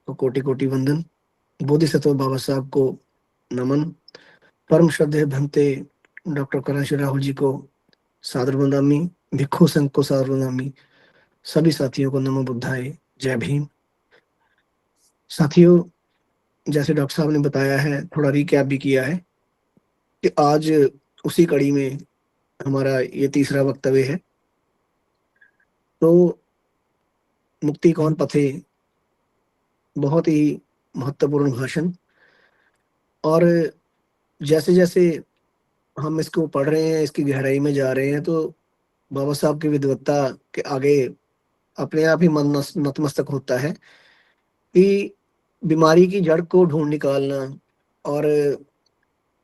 को कोटि कोटि वंदन। बोधिसत्व बाबा साहब को नमन। परम श्रद्धेय भंते डॉक्टर करण राहुल जी को सादर वंदामि। भिक्खु संघ को सादर वंदामि। सभी साथियों को नमो बुद्धाय। जय भीम। साथियों, जैसे डॉक्टर साहब ने बताया है, थोड़ा रिकैप भी किया है कि आज उसी कड़ी में हमारा ये तीसरा वक्तव्य है। तो मुक्ति कौन पथे, बहुत ही महत्वपूर्ण भाषण। और जैसे जैसे हम इसको पढ़ रहे हैं, इसकी गहराई में जा रहे हैं, तो बाबा साहब की विद्वत्ता के आगे अपने आप ही मन नतमस्तक होता है कि बीमारी की जड़ को ढूंढ निकालना और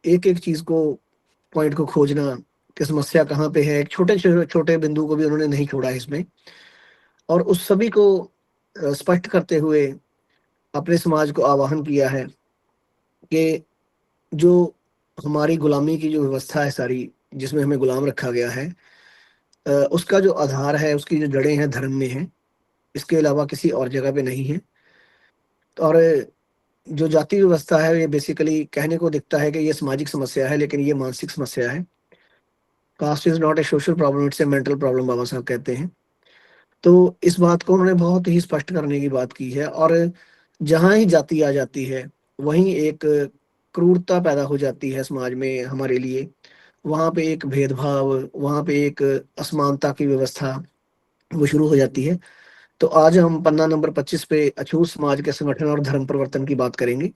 एक एक चीज को, पॉइंट को खोजना कि समस्या कहाँ पे है। एक छोटे छोटे बिंदु को भी उन्होंने नहीं छोड़ा इसमें, और उस सभी को स्पष्ट करते हुए अपने समाज को आह्वान किया है कि जो हमारी गुलामी की जो व्यवस्था है सारी, जिसमें हमें गुलाम रखा गया है, उसका जो आधार है, उसकी जो जड़ें हैं, धर्म में है। इसके अलावा किसी और जगह पे नहीं है। और जो जाति व्यवस्था है, ये बेसिकली कहने को दिखता है कि ये सामाजिक समस्या है, लेकिन ये मानसिक समस्या है। Caste is not a social problem, it's a mental problem, Baba Saheb कहते हैं। तो इस बात को उन्होंने बहुत ही स्पष्ट करने की बात की है। और जहां ही जाति आ जाती है, वहीं एक क्रूरता पैदा हो जाती है समाज में हमारे लिए। वहां पे एक भेदभाव, वहां पे एक असमानता की व्यवस्था वो शुरू हो जाती है। तो आज हम पन्ना नंबर 25 पे अछूत समाज के संगठन और धर्म परिवर्तन की बात करेंगे।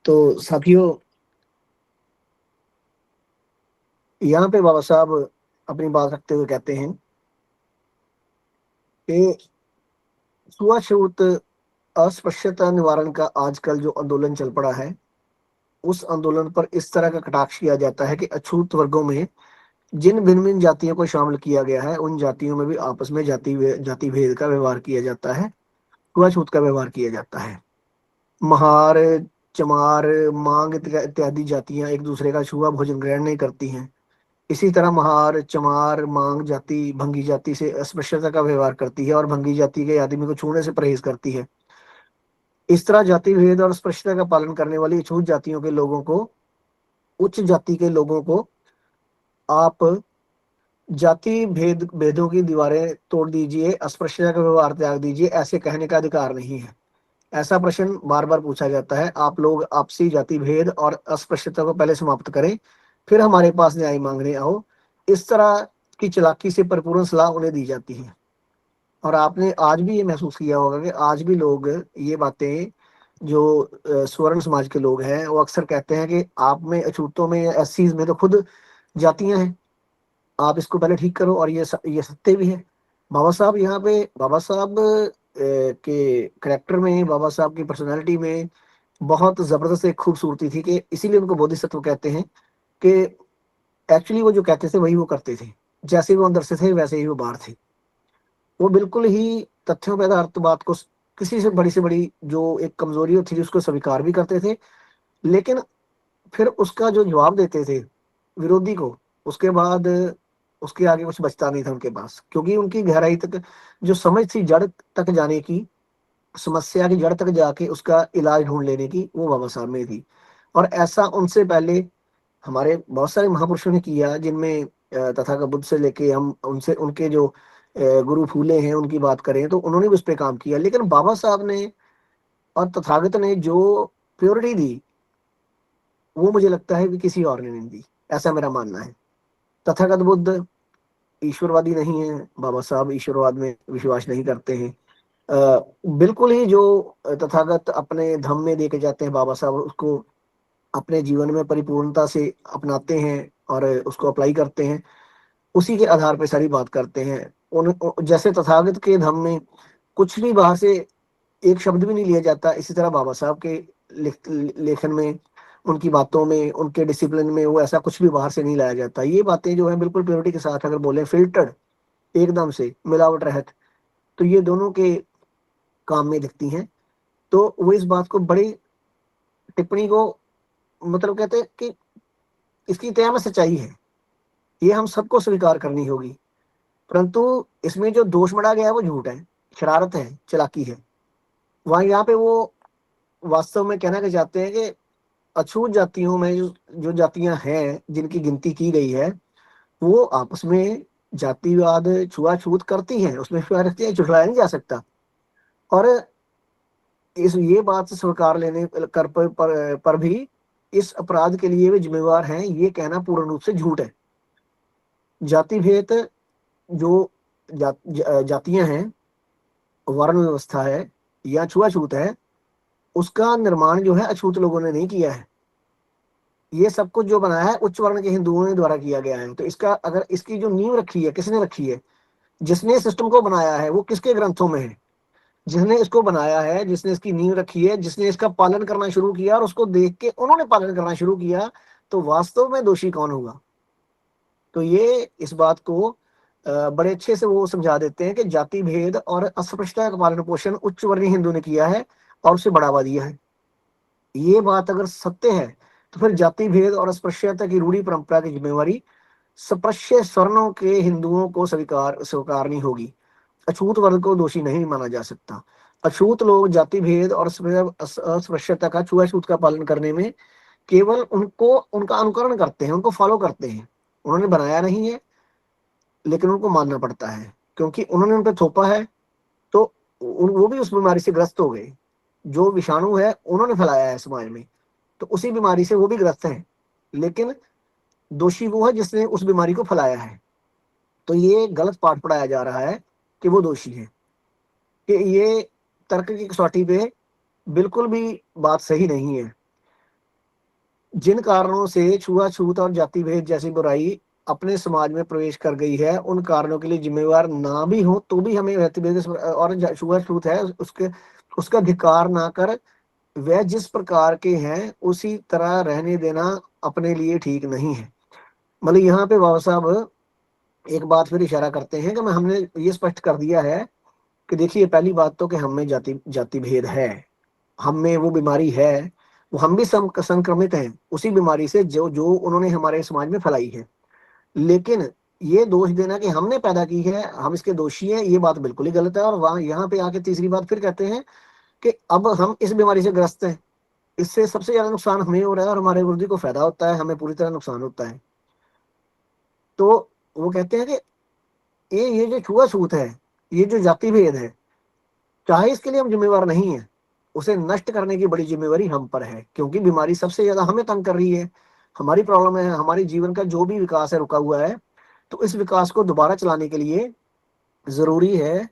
तो साथियों, यहाँ पे बाबा साहब अपनी बात रखते हुए कहते हैं कि छुआछूत अस्पृश्यता निवारण का आजकल जो आंदोलन चल पड़ा है, उस आंदोलन पर इस तरह का कटाक्ष किया जाता है कि अछूत वर्गों में जिन भिन्न भिन्न जातियों को शामिल किया गया है, उन जातियों में भी आपस में जाति भेद का व्यवहार किया जाता है, छुआछूत का व्यवहार किया जाता है। महार, चमार, मांग इत्यादि जातियां एक दूसरे का छुआ भोजन ग्रहण नहीं करती हैं। इसी तरह महार, चमार, मांग जाति भंगी जाति से अस्पृश्यता का व्यवहार करती है और भंगी जाति के आदमी को छूने से परहेज करती है। इस तरह जाति भेद और अस्पृश्यता का पालन करने वाली छूत जातियों के लोगों को, उच्च जाति के लोगों को आप जाति भेदों की दीवारें तोड़ दीजिए, अस्पृश्यता का व्यवहार त्याग दीजिए, ऐसे कहने का अधिकार नहीं है। ऐसा प्रश्न बार बार पूछा जाता है। आप लोग आपसी जाति भेद और अस्पृश्यता को पहले समाप्त करें, फिर हमारे पास न्याय मांगने आओ। इस तरह की चालाकी से परिपूर्ण सलाह उन्हें दी जाती है। और आपने आज भी ये महसूस किया होगा कि आज भी लोग ये बातें, जो स्वर्ण समाज के लोग हैं, वो अक्सर कहते हैं कि आप में अछूतों में, एससीज में तो खुद जातियां हैं, आप इसको पहले ठीक करो। और ये सत्य भी है। बाबा साहब यहाँ पे, बाबा साहब के करेक्टर में, बाबा साहब की पर्सनालिटी में बहुत जबरदस्त एक खूबसूरती थी कि इसीलिए उनको बोधिसत्व कहते हैं कि एक्चुअली वो जो कहते थे वही वो करते थे। जैसे वो अंदर से थे वैसे ही वो बाहर थे। वो बिल्कुल ही तथ्यों पर आधारित बात को, किसी से बड़ी जो एक कमजोरी थी उसको स्वीकार भी करते थे, लेकिन फिर उसका जो जवाब देते थे विरोधी को, उसके बाद उसके आगे कुछ बचता नहीं था उनके पास। क्योंकि उनकी गहराई तक जो समझ थी, जड़ तक जाने की, समस्या की जड़ तक जाके उसका इलाज ढूंढ लेने की, वो बाबा साहब में थी। और ऐसा उनसे पहले हमारे बहुत सारे महापुरुषों ने किया, जिनमें तथागत बुद्ध से लेके हम उनसे, उनके जो गुरु फूले हैं उनकी बात करें, तो उन्होंने भी उस पर काम किया। लेकिन बाबा साहब ने और तथागत ने जो प्योरिटी दी, वो मुझे लगता है कि किसी और ने नहीं दी। ऐसा मेरा मानना है। तथागत बुद्ध ईश्वरवादी नहीं है, बाबा साहब ईश्वरवाद में विश्वास नहीं करते हैं। बिल्कुल ही जो तथागत अपने धम्म में देके जाते हैं, बाबा साहब उसको अपने जीवन में परिपूर्णता से अपनाते हैं और उसको अप्लाई करते हैं। उसी के आधार पर सारी बात करते हैं। जैसे तथागत के धम्म में कुछ भी बाहर से एक शब्द भी नहीं लिया जाता, इसी तरह बाबा साहब के लेखन में, उनकी बातों में, उनके डिसिप्लिन में वो ऐसा कुछ भी बाहर से नहीं लाया जाता। ये बातें जो है बिल्कुल प्योरिटी के साथ, अगर बोले फिल्टर्ड, एकदम से मिलावट रहित, तो ये दोनों के काम में दिखती हैं। तो वो इस बात को बड़ी टिप्पणी को, मतलब कहते हैं कि इसकी तय में सच्चाई है, ये हम सबको स्वीकार करनी होगी। परंतु इसमें जो दोष मढ़ा गया है वो झूठ है, शरारत है, चालाकी है। वहां यहाँ पे वो वास्तव में कहना के चाहते हैं कि अछूत जातियों में जो जातियां हैं जिनकी गिनती की गई है, वो आपस में जातिवाद छुआछूत करती हैं, उसमें विश्वास रखती है, झुठलाया नहीं जा सकता। और इस ये बात स्वीकार लेने पर भी इस अपराध के लिए वे जिम्मेवार हैं, ये कहना पूर्ण रूप से झूठ है। जाति भेद जो जातियां हैं, वर्ण व्यवस्था है या छुआछूत है, उसका निर्माण जो है अछूत लोगों ने नहीं किया है। ये सब कुछ जो बनाया है उच्च वर्ण के हिंदुओं ने द्वारा किया गया है। तो इसका अगर इसकी जो नींव रखी है, किसने रखी है? जिसने सिस्टम को बनाया है वो किसके ग्रंथों में है? जिसने इसको बनाया है, जिसने इसकी नींव रखी है, जिसने इसका पालन करना शुरू किया और उसको देख के उन्होंने पालन करना शुरू किया, तो वास्तव में दोषी कौन होगा? तो ये इस बात को बड़े अच्छे से वो समझा देते हैं कि जाति भेद और अस्पृश्यता का पालन पोषण उच्च वर्णीय हिंदू ने किया है और उसे बढ़ावा दिया है। ये बात अगर सत्य है तो फिर जाति भेद और अस्पृश्यता की रूढ़ी परंपरा की जिम्मेवारी स्पृश्य स्वर्णों के हिंदुओं को स्वीकारनी होगी। अछूत वर्ग को दोषी नहीं माना जा सकता। अछूत लोग जाति भेद और अस्पृश्यता का छुआछूत का पालन करने में केवल उनको उनका अनुकरण करते हैं, उनको फॉलो करते हैं। उन्होंने बनाया नहीं है लेकिन उनको मानना पड़ता है क्योंकि उन्होंने उन पर थोपा है। तो वो भी उस बीमारी से ग्रस्त हो गए। जो विषाणु है उन्होंने फैलाया है समाज में, तो उसी बीमारी से वो भी ग्रस्त हैं, लेकिन दोषी वो है जिसने उस बीमारी को फैलाया है। तो ये गलत पाठ पढ़ाया जा रहा है कि वो दोषी है, कि ये तर्क की कसौटी पे बिल्कुल भी बात सही नहीं है। जिन कारणों से छुआछूत और जाति भेद जैसी बुराई अपने समाज में प्रवेश कर गई है, उन कारणों के लिए जिम्मेवार ना भी हो तो भी हमें जाति भेद और छुआछूत है उसके उसका धिक्कार ना कर वह जिस प्रकार के हैं उसी तरह रहने देना अपने लिए ठीक नहीं है। मतलब यहाँ पे बाबा साहब एक बात फिर इशारा करते हैं कि मैं हमने ये स्पष्ट कर दिया है कि देखिए, पहली बात तो कि हम में जाति जाति भेद है, हम में वो बीमारी है, वो हम भी संक्रमित हैं उसी बीमारी से जो जो उन्होंने हमारे समाज में फैलाई है। लेकिन ये दोष देना कि हमने पैदा की है, हम इसके दोषी हैं, ये बात बिल्कुल ही गलत है। और वहां यहाँ पे आके तीसरी बात फिर कहते हैं कि अब हम इस बीमारी से ग्रस्त हैं, इससे सबसे ज्यादा नुकसान हमें हो रहा है और हमारे विरोधी को फायदा होता है, हमें पूरी तरह नुकसान होता है। तो वो कहते हैं कि ये जो छुआछूत है, ये जो जाति भेद है, चाहे इसके लिए हम जिम्मेवार नहीं है, उसे नष्ट करने की बड़ी जिम्मेवारी हम पर है, क्योंकि बीमारी सबसे ज्यादा हमें तंग कर रही है। हमारी प्रॉब्लम है, हमारे जीवन का जो भी विकास है रुका हुआ है। तो इस विकास को दोबारा चलाने के लिए जरूरी है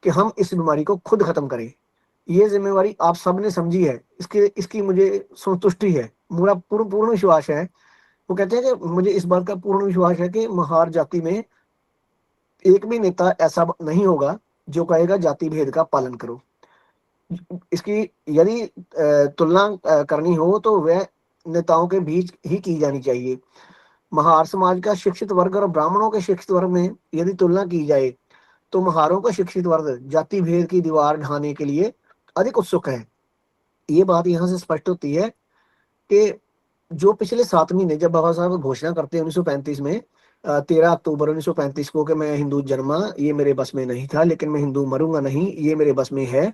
कि हम इस बीमारी को खुद खत्म करें। ये जिम्मेवारी आप सबने समझी है, इसकी इसकी मुझे संतुष्टि है, पूरा पूर्ण पूर्ण विश्वास है। वो कहते हैं कि मुझे इस बात का पूर्ण विश्वास है कि महार जाति में एक भी नेता ऐसा नहीं होगा जो कहेगा जाति भेद का पालन करो। इसकी यदि तुलना करनी हो तो वह नेताओं के बीच ही की जानी चाहिए। महार समाज का शिक्षित वर्ग और ब्राह्मणों के शिक्षित वर्ग में यदि तुलना की जाए तो महारों का शिक्षित वर्ग जाति भेद की दीवार ढाने के लिए अधिक उत्सुक है। ये बात यहाँ से स्पष्ट होती है कि जो पिछले 7 महीने जब बाबा साहब घोषणा करते हैं 1935 में, 13 अक्टूबर 1935 को, कि मैं हिंदू जन्मा ये मेरे बस में नहीं था, लेकिन मैं हिंदू मरूंगा नहीं ये मेरे बस में है।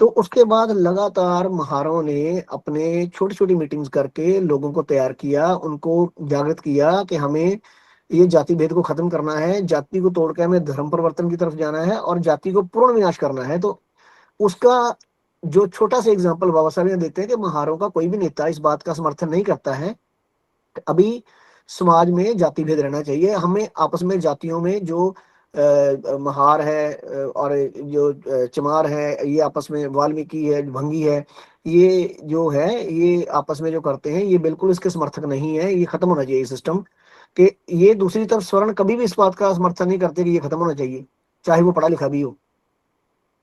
तो उसके बाद लगातार महारों ने अपने छोटी छोटी मीटिंग्स करके लोगों को तैयार किया, उनको जागृत किया कि हमें ये जाति भेद को खत्म करना है, जाति को तोड़कर हमें धर्म परिवर्तन की तरफ जाना है और जाति को पूर्ण विनाश करना है। तो उसका जो छोटा सा एग्जाम्पल बाबा साहब यहाँ देते हैं कि महारों का कोई भी नेता इस बात का समर्थन नहीं करता है अभी समाज में जाति भेद रहना चाहिए। हमें आपस में जातियों में जो महार है और जो चमार है, ये आपस में वाल्मीकि है, भंगी है, ये जो है ये आपस में जो करते हैं, ये बिल्कुल इसके समर्थक नहीं है। ये खत्म होना चाहिए सिस्टम। कि ये दूसरी तरफ स्वर्ण कभी भी इस बात का समर्थन नहीं करते कि ये खत्म होना चाहिए, चाहे वो पढ़ा लिखा भी हो।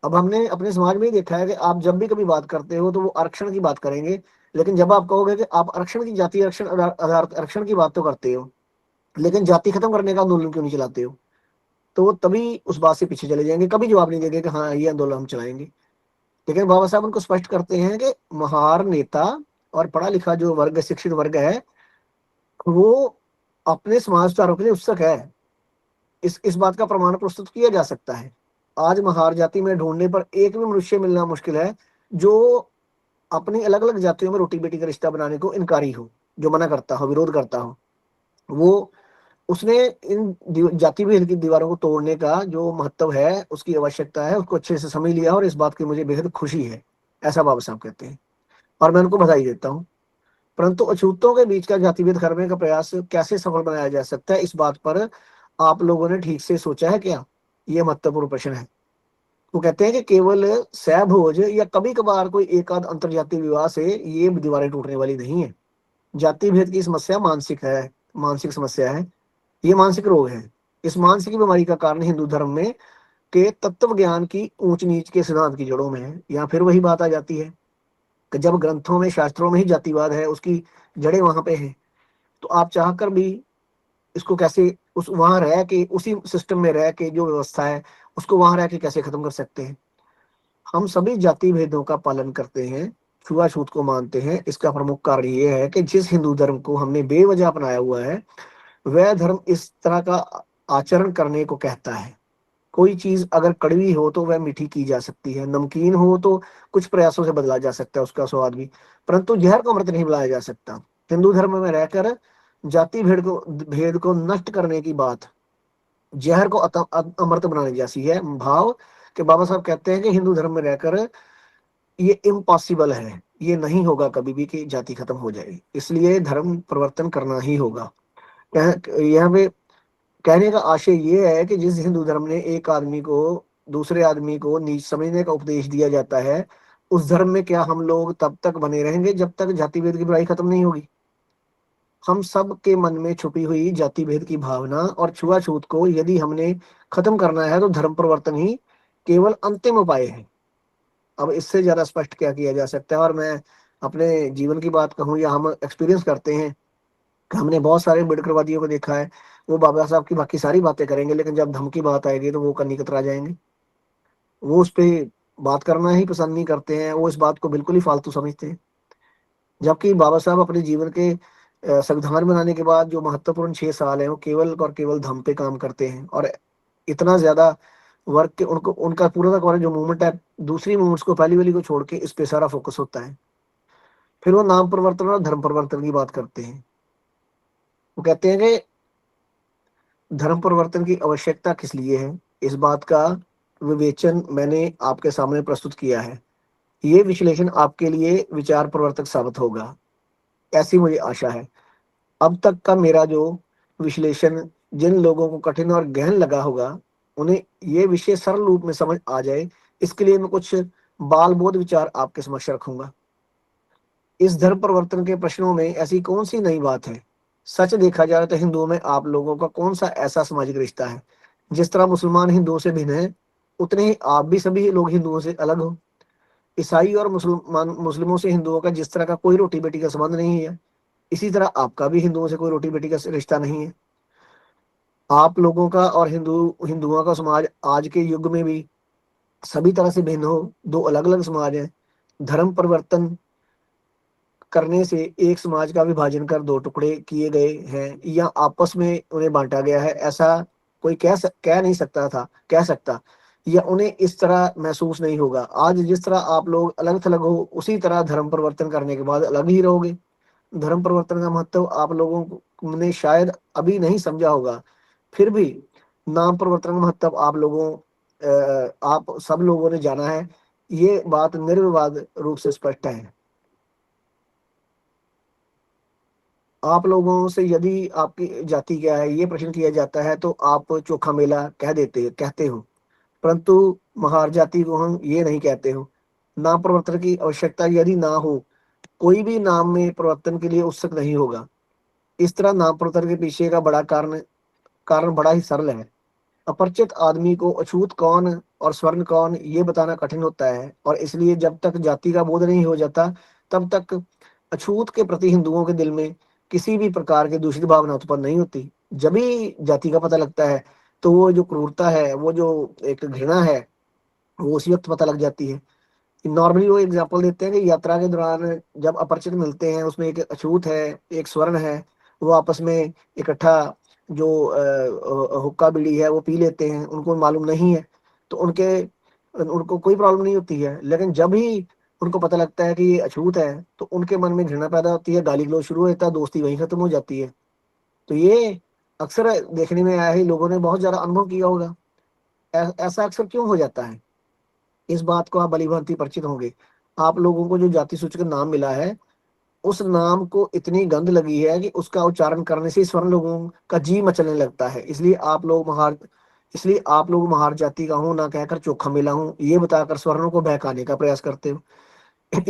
अब हमने अपने समाज में ही देखा है कि आप जब भी कभी बात करते हो तो वो आरक्षण की बात करेंगे, लेकिन जब आप कहोगे कि आप आरक्षण की जाति आरक्षण आधार आरक्षण की बात तो करते हो, लेकिन जाति खत्म करने का आंदोलन क्यों नहीं चलाते हो, तो वो तभी उस बात से पीछे चले जाएंगे, कभी जवाब नहीं देंगे कि हाँ ये आंदोलन हम चलाएंगे। लेकिन बाबा साहब उनको स्पष्ट करते हैं कि महार नेता और पढ़ा लिखा जो वर्ग, शिक्षित वर्ग है, वो अपने समाज सुधारों के लिए उत्सुक है। इस बात का प्रमाण प्रस्तुत किया जा सकता है। आज महार जाति में ढूंढने पर एक भी मनुष्य मिलना मुश्किल है जो अपनी अलग अलग जातियों में रोटी बेटी का रिश्ता बनाने को इनकारी हो, जो मना करता हो, विरोध करता हो, वो उसने इन जाति भेद की दीवारों को तोड़ने का जो महत्व है, उसकी आवश्यकता है, उसको अच्छे से समझ लिया और इस बात की मुझे बेहद खुशी है, ऐसा बाबा साहब कहते हैं और मैं उनको बधाई देता हूँ। परंतु अछूतों के बीच का जातिभेद करने का प्रयास कैसे सफल बनाया जा सकता है, इस बात पर आप लोगों ने ठीक से सोचा है क्या? ये महत्वपूर्ण प्रश्न है। वो कहते हैं कि केवल सहभोज या कभी कभार कोई एक आध अंतरजातीय विवाह से ये दीवारें टूटने वाली नहीं है। जाति भेद की समस्या मानसिक है, मानसिक समस्या है, ये मानसिक रोग है। इस मानसिक बीमारी का कारण हिंदू धर्म में के तत्व ज्ञान की ऊंच नीच के सिद्धांत की जड़ों में है। यहाँ फिर वही बात आ जाती है कि जब ग्रंथों में, शास्त्रों में ही जातिवाद है, उसकी जड़ें वहां पे हैं, तो आप चाहकर भी इसको कैसे उस वहां रह के, उसी सिस्टम में रह के जो व्यवस्था है उसको वहां रह के कैसे खत्म कर सकते हैं? हम सभी जाति भेदों का पालन करते हैं, छुआछूत को मानते हैं। इसका प्रमुख कारण ये है कि जिस हिंदू धर्म को हमने बेवजह अपनाया हुआ है, वह धर्म इस तरह का आचरण करने को कहता है। कोई चीज अगर कड़वी हो तो वह मीठी की जा सकती है, नमकीन हो तो कुछ प्रयासों से बदला जा सकता है उसका स्वाद भी, परंतु जहर को अमृत नहीं बनाया जा सकता। हिंदू धर्म में रहकर जाति भेद को नष्ट करने की बात जहर को अमृत बनाने जैसी है। भाव के बाबा साहब कहते हैं कि हिंदू धर्म में रहकर ये इम्पॉसिबल है, ये नहीं होगा कभी भी कि जाति खत्म हो जाए, इसलिए धर्म परिवर्तन करना ही होगा। यह पे कहने का आशय ये है कि जिस हिंदू धर्म ने एक आदमी को, दूसरे आदमी को नीच समझने का उपदेश दिया जाता है, उस धर्म में क्या हम लोग तब तक बने रहेंगे जब तक जाति भेद की बुराई खत्म नहीं होगी? हम सब के मन में छुपी हुई जाति भेद की भावना और छुआछूत को यदि हमने खत्म करना है तो धर्म परिवर्तन ही केवल अंतिम उपाय है। अब इससे ज्यादा स्पष्ट क्या किया जा सकता है? और मैं अपने जीवन की बात कहूँ या हम एक्सपीरियंस करते हैं कि हमने बहुत सारे अम्बेडकरवादियों को देखा है, वो बाबा साहब की बाकी सारी बातें करेंगे, लेकिन जब धर्म की बात आएगी तो वो कन्नी कतरा जाएंगे। वो उस पर बात करना ही पसंद नहीं करते हैं, वो इस बात को बिल्कुल ही फालतू समझते हैं। जबकि बाबा साहब अपने जीवन के संविधान बनाने के बाद जो महत्वपूर्ण 6 साल है वो केवल और केवल धर्म पे काम करते हैं, और इतना ज्यादा वर्क के उनको, उनका पूरा का जो मूवमेंट है, दूसरी मूवमेंट्स को, पहली वाली को छोड़ के इस पे सारा फोकस होता है। फिर वो नाम परिवर्तन और धर्म परिवर्तन की बात करते हैं। वो कहते हैं कि धर्म परिवर्तन की आवश्यकता किस लिए है, इस बात का विवेचन मैंने आपके सामने प्रस्तुत किया है। ये विश्लेषण आपके लिए विचार प्रवर्तक साबित होगा, ऐसी मुझे आशा है। अब तक का मेरा जो विश्लेषण जिन लोगों को कठिन और गहन लगा होगा, उन्हें ये विषय सरल रूप में समझ आ जाए, इसके लिए मैं कुछ बाल बोध विचार आपके समक्ष रखूंगा। इस धर्म परिवर्तन के प्रश्नों में ऐसी कौन सी नई बात है? सच देखा जाए तो हिंदुओं में आप लोगों का कौन सा ऐसा सामाजिक रिश्ता है? जिस तरह मुसलमान हिंदुओं से भिन्न है, उतने ही आप भी सभी लोग हिंदुओं से अलग हो। ईसाई और मुस्लिमों से हिंदुओं का जिस तरह का कोई रोटी बेटी का संबंध नहीं है, इसी तरह आपका भी हिंदुओं से कोई रोटी बेटी का रिश्ता नहीं है। आप लोगों का और हिंदुओं का समाज आज के युग में भी सभी तरह से भिन्न हो, दो अलग अलग समाज हैं। धर्म परिवर्तन करने से एक समाज का विभाजन कर दो टुकड़े किए गए हैं या आपस में उन्हें बांटा गया है, ऐसा कोई कह नहीं सकता था, कह सकता, या उन्हें इस तरह महसूस नहीं होगा। आज जिस तरह आप लोग अलग थलग हो, उसी तरह धर्म परिवर्तन करने के बाद अलग ही रहोगे। धर्म परिवर्तन का महत्व आप लोगों ने शायद अभी नहीं समझा होगा, फिर भी नाम परिवर्तन का महत्व आप सब लोगों ने जाना है। ये बात निर्विवाद रूप से स्पष्ट है। आप लोगों से यदि आपकी जाति क्या है ये प्रश्न किया जाता है तो आप चोखा मेला कहते हो, परंतु महार जाति को हम ये नहीं कहते हो। नाम परिवर्तन की आवश्यकता यदि ना हो, कोई भी नाम में परिवर्तन के लिए उत्सुक नहीं होगा। इस तरह नाम परिवर्तन के पीछे का बड़ा कारण बड़ा ही सरल है। अपरिचित आदमी को अछूत कौन और स्वर्ण कौन ये बताना कठिन होता है, और इसलिए जब तक जाति का बोध नहीं हो जाता, तब तक अछूत के प्रति हिंदुओं के दिल में किसी भी प्रकार की दूसरी भावना उत्पन्न नहीं होती। जब भी जाति का पता लगता है तो वो जो क्रूरता है, वो जो एक घृणा है, वो उसी वक्त पता लग जाती है। नॉर्मली वो एग्जांपल देते हैं कि यात्रा के दौरान जब अपरिचित मिलते हैं, उसमें एक अछूत है, एक स्वर्ण है, वो आपस में इकट्ठा जो हुक्का बीड़ी है वो पी लेते हैं, उनको मालूम नहीं है, तो उनको कोई प्रॉब्लम नहीं होती है। लेकिन जब ही उनको पता लगता है कि ये अछूत है, तो उनके मन में घृणा पैदा होती है, गाली गलौज शुरू होता है, दोस्ती वहीं खत्म हो जाती है। तो ये अक्सर देखने में आया है, लोगों ने बहुत ज्यादा अनुभव किया होगा। ऐसा अक्सर क्यों हो जाता है, इस बात को आप भली भांति परिचित होंगे। आप लोगों को जो जाति सूचक नाम मिला है, उस नाम को इतनी गंध लगी है कि उसका उच्चारण करने से स्वर्ण लोगों का जी मचलने लगता है। इसलिए आप लोग महार जाति का हूं ना कहकर चोखा मिला हूं, ये बताकर स्वर्णों को बहकाने का प्रयास करते हो।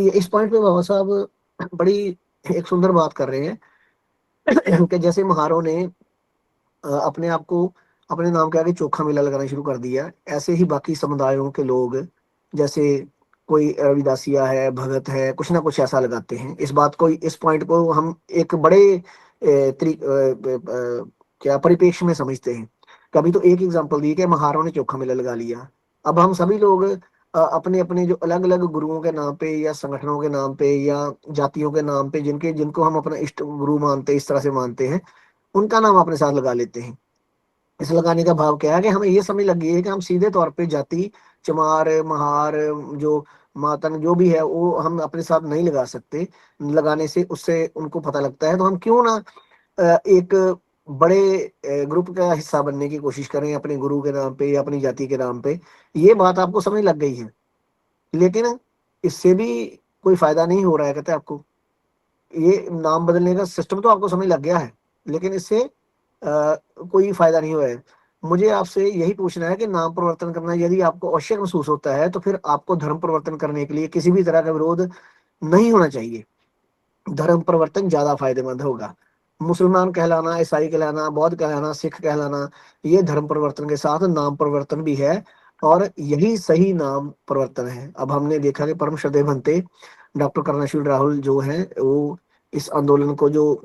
इस पॉइंट पे बाबा साहब बड़ी एक सुंदर बात कर रहे हैं कि जैसे महारों ने अपने आप को अपने नाम के आगे चोखा मेला लगाना शुरू कर दिया, ऐसे ही बाकी समुदायों के लोग, जैसे कोई रविदासिया है, भगत है, कुछ ना कुछ ऐसा लगाते हैं। इस पॉइंट को हम एक बड़े क्या परिप्रेक्ष्य में समझते हैं। कभी तो एक एग्जांपल दी कि महारों ने चोखा मेला लगा लिया। अब हम सभी लोग अपने अपने जो अलग अलग गुरुओं के नाम पे या संगठनों के नाम पे या जातियों के नाम पे, जिनके जिनको हम अपना इष्ट गुरु मानते हैं, इस तरह से मानते हैं, उनका नाम अपने साथ लगा लेते हैं। इस लगाने का भाव क्या है कि हमें ये समझ लग गई है कि हम सीधे तौर पे जाति, चमार, महार, जो मातंग जो भी है, वो हम अपने साथ नहीं लगा सकते। लगाने से उससे उनको पता लगता है, तो हम क्यों ना एक बड़े ग्रुप का हिस्सा बनने की कोशिश करें अपने गुरु के नाम पे या अपनी जाति के नाम पे। ये बात आपको समझ लग गई है, लेकिन इससे भी कोई फायदा नहीं हो रहा है, कहते हैं आपको। ये नाम बदलने का सिस्टम तो आपको समझ लग गया है, लेकिन इससे कोई फायदा नहीं हुआ है। मुझे आपसे यही पूछना है कि नाम परिवर्तन करना यदि आपको आवश्यक महसूस होता है, तो फिर आपको धर्म परिवर्तन करने के लिए किसी भी तरह का विरोध नहीं होना चाहिए। धर्म परिवर्तन ज्यादा फायदेमंद होगा। मुसलमान कहलाना, ईसाई कहलाना, बौद्ध कहलाना, सिख कहलाना, ये धर्म परिवर्तन के साथ नाम परिवर्तन भी है, और यही सही नाम परिवर्तन है। अब हमने देखा कि परम श्रद्धेय भंते डॉक्टर कर्णशील राहुल जो हैं, वो इस आंदोलन को, जो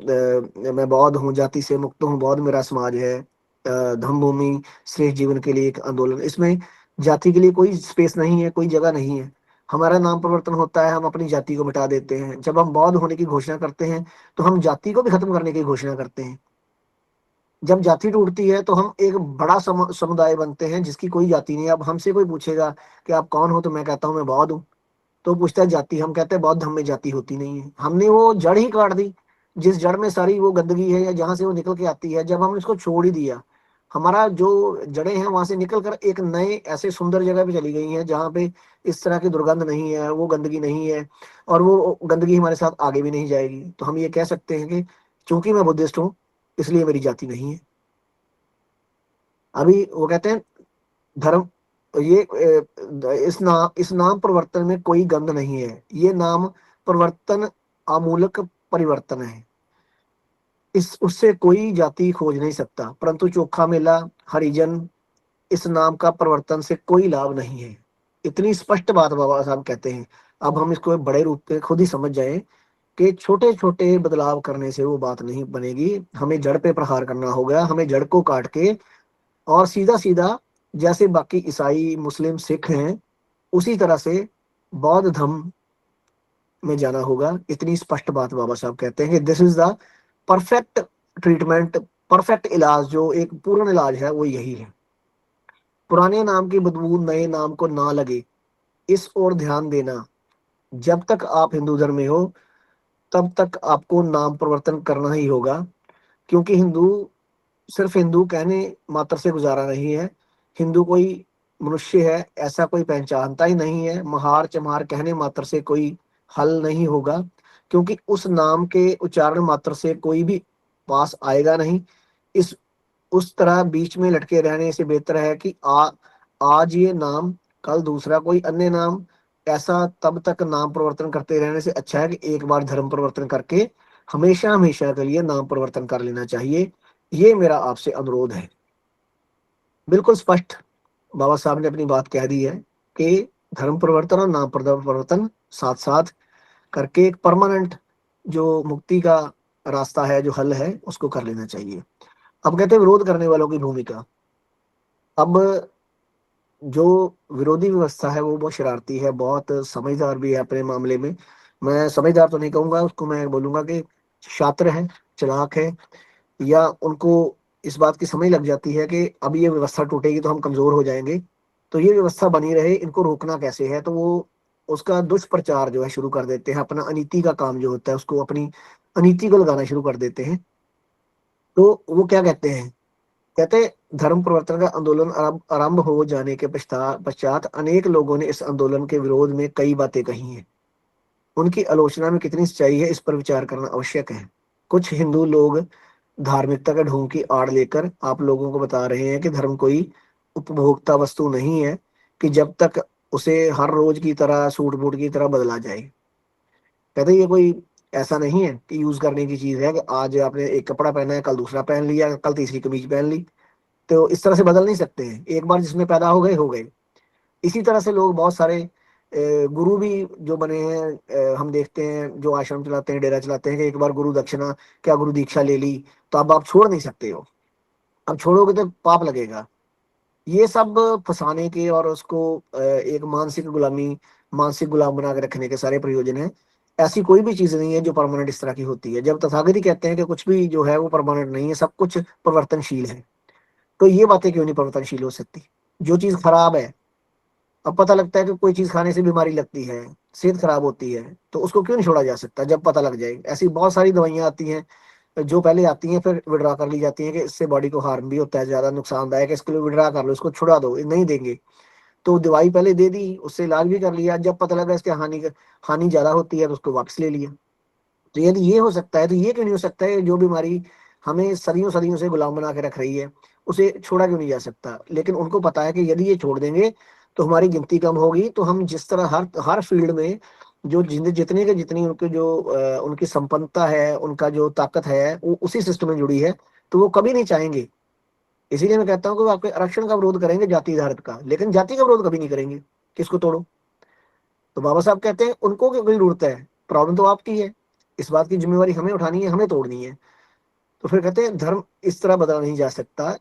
मैं बौद्ध हूँ, जाति से मुक्त हूँ, बौद्ध मेरा समाज है, धम्म भूमि श्रेष्ठ जीवन के लिए एक आंदोलन, इसमें जाति के लिए कोई स्पेस नहीं है, कोई जगह नहीं है। हमारा नाम परिवर्तन होता है, हम अपनी जाति को मिटा देते हैं। जब हम बौद्ध होने की घोषणा करते हैं, तो हम जाति को भी खत्म करने की घोषणा करते हैं। जब जाति टूटती है, तो हम एक बड़ा समुदाय बनते हैं जिसकी कोई जाति नहीं है। अब हमसे कोई पूछेगा कि आप कौन हो, तो मैं कहता हूँ मैं बौद्ध हूँ। तो पूछता है जाति, हम कहते हैं बौद्ध धर्म में जाति होती नहीं है। हमने वो जड़ ही काट दी, जिस जड़ में सारी वो गंदगी है या जहां से वो निकल के आती है। जब हम इसको छोड़ ही दिया, हमारा जो जड़ें हैं वहां से निकल कर एक नए ऐसे सुंदर जगह पे चली गई हैं, जहाँ पे इस तरह की दुर्गंध नहीं है, वो गंदगी नहीं है, और वो गंदगी हमारे साथ आगे भी नहीं जाएगी। तो हम ये कह सकते हैं कि चूंकि मैं बुद्धिस्ट हूँ, इसलिए मेरी जाति नहीं है। अभी वो कहते हैं धर्म, ये इस नाम परिवर्तन में कोई गंध नहीं है। ये नाम परिवर्तन आमूलक परिवर्तन है। इस उससे कोई जाति खोज नहीं सकता, परंतु चोखा मेला, हरिजन, इस नाम का परिवर्तन से कोई लाभ नहीं है। इतनी स्पष्ट बात बाबा साहब कहते हैं। अब हम इसको एक बड़े रूप में खुद ही समझ जाएं कि छोटे छोटे बदलाव करने से वो बात नहीं बनेगी। हमें जड़ पे प्रहार करना होगा, हमें जड़ को काट के, और सीधा सीधा जैसे बाकी ईसाई, मुस्लिम, सिख हैं, उसी तरह से बौद्ध धर्म में जाना होगा। इतनी स्पष्ट बात बाबा साहब कहते हैं कि this is the perfect treatment, perfect इलाज, जो एक पूर्ण इलाज है, वो यही है। पुराने नाम की बदबू नए नाम को ना लगे, इस ओर ध्यान देना। जब तक आप हिंदू धर्म में हो, तब तक आपको नाम परिवर्तन करना ही होगा, क्योंकि हिंदू सिर्फ हिंदू कहने मात्र से गुजारा नहीं है। हिंदू कोई मनुष्य है ऐसा कोई पहचानता ही नहीं है। महार चमार कहने मात्र से कोई हल नहीं होगा, क्योंकि उस नाम के उच्चारण मात्र से कोई भी पास आएगा नहीं। इस उस तरह बीच में लटके रहने से बेहतर है कि आज ये नाम, कल दूसरा कोई अन्य नाम, ऐसा तब तक नाम परिवर्तन करते रहने से अच्छा है कि एक बार धर्म परिवर्तन करके हमेशा हमेशा के लिए नाम परिवर्तन कर लेना चाहिए। ये मेरा आपसे अनुरोध है। बिल्कुल स्पष्ट बाबा साहब ने अपनी बात कह दी है कि धर्म परिवर्तन और नाम परिवर्तन साथ साथ करके एक परमानेंट जो मुक्ति का रास्ता है, जो हल है, उसको कर लेना चाहिए। अब कहते हैं विरोध करने वालों की भूमिका। अब जो विरोधी व्यवस्था है, वो बहुत शरारती है, बहुत समझदार भी है अपने मामले में। मैं समझदार तो नहीं कहूंगा उसको, मैं बोलूंगा कि शातिर है, चालाक है, या उनको इस बात की समझ लग जाती है कि अब ये व्यवस्था टूटेगी तो हम कमजोर हो जाएंगे, तो ये व्यवस्था बनी रहे, इनको रोकना कैसे है। तो वो उसका दुष्प्रचार जो है शुरू कर देते हैं, अपना अनीति का काम जो होता है उसको, अपनी अनीति को लगाना शुरू कर देते हैं। तो वो क्या कहते हैं, कहते धर्म परिवर्तन का आंदोलन आरंभ हो जाने के पश्चात अनेक लोगों ने इस आंदोलन के विरोध में कई बातें कही हैं। उनकी आलोचना में कितनी सच्चाई है इस पर विचार करना आवश्यक है। कुछ हिंदू लोग धार्मिकता के ढोंग की आड़ लेकर आप लोगों को बता रहे हैं कि धर्म कोई उपभोक्ता वस्तु नहीं है कि जब तक उसे हर रोज की तरह सूट बूट की तरह बदला जाए। कहते ये कोई ऐसा नहीं है कि यूज करने की चीज है कि आज आपने एक कपड़ा पहना है, कल दूसरा पहन लिया, कल तीसरी कमीज पहन ली। तो इस तरह से बदल नहीं सकते हैं, एक बार जिसमें पैदा हो गए हो गए। इसी तरह से लोग बहुत सारे गुरु भी जो बने हैं, हम देखते हैं जो आश्रम चलाते हैं, डेरा चलाते हैं कि एक बार गुरु दक्षिणा, क्या गुरु दीक्षा ले ली तो अब आप छोड़ नहीं सकते हो, अब छोड़ोगे तो पाप लगेगा। ये सब फंसाने के और उसको एक मानसिक गुलामी, मानसिक गुलाम बना के रखने के सारे प्रयोजन है। ऐसी कोई भी चीज नहीं है जो परमानेंट इस तरह की होती है। जब तथागत ही कहते हैं कि कुछ भी जो है वो परमानेंट नहीं है, सब कुछ परिवर्तनशील है, तो ये बातें क्यों नहीं परिवर्तनशील हो सकती। जो चीज खराब है, अब पता लगता है कि कोई चीज खाने से बीमारी लगती है, सेहत खराब होती है, तो उसको क्यों नहीं छोड़ा जा सकता जब पता लग जाए। ऐसी बहुत सारी दवाइयां आती हैं जो पहले आती हैं फिर विड्रा कर ली जाती हैं कि इससे बॉडी को हार्म भी होता है, ज्यादा नुकसानदायक है, इसके लिए विड्रा कर लो, इसको छुड़ा दो, ये नहीं देंगे। तो दवाई पहले दे दी, उससे इलाज भी कर लिया, जब पता लगा इसके हानि ज्यादा होती है तो उसको वापस ले लिया। तो यदि ये हो सकता है तो ये क्यों नहीं हो सकता है जो बीमारी हमें सदियों सदियों से गुलाम बना के रख रही है उसे छोड़ा क्यों नहीं जा सकता। लेकिन उनको पता है कि यदि ये छोड़ देंगे तो हमारी गिनती कम होगी, तो हम जिस तरह हर हर फील्ड में जो जितने के जितनी उनके जो उनकी संपन्नता है, उनका जो ताकत है वो उसी सिस्टम में जुड़ी है, तो वो कभी नहीं चाहेंगे। इसीलिए मैं कहता हूँ कि वो आपके आरक्षण का विरोध करेंगे, जाति आधारित का, लेकिन जाति का विरोध कभी नहीं करेंगे किसको तोड़ो। तो बाबा साहब कहते हैं उनको क्यों कोई जरूरत है, प्रॉब्लम तो आपकी है, इस बात की जिम्मेवारी हमें उठानी है, हमें तोड़नी है। तो फिर कहते हैं धर्म इस तरह बदला नहीं जा सकता,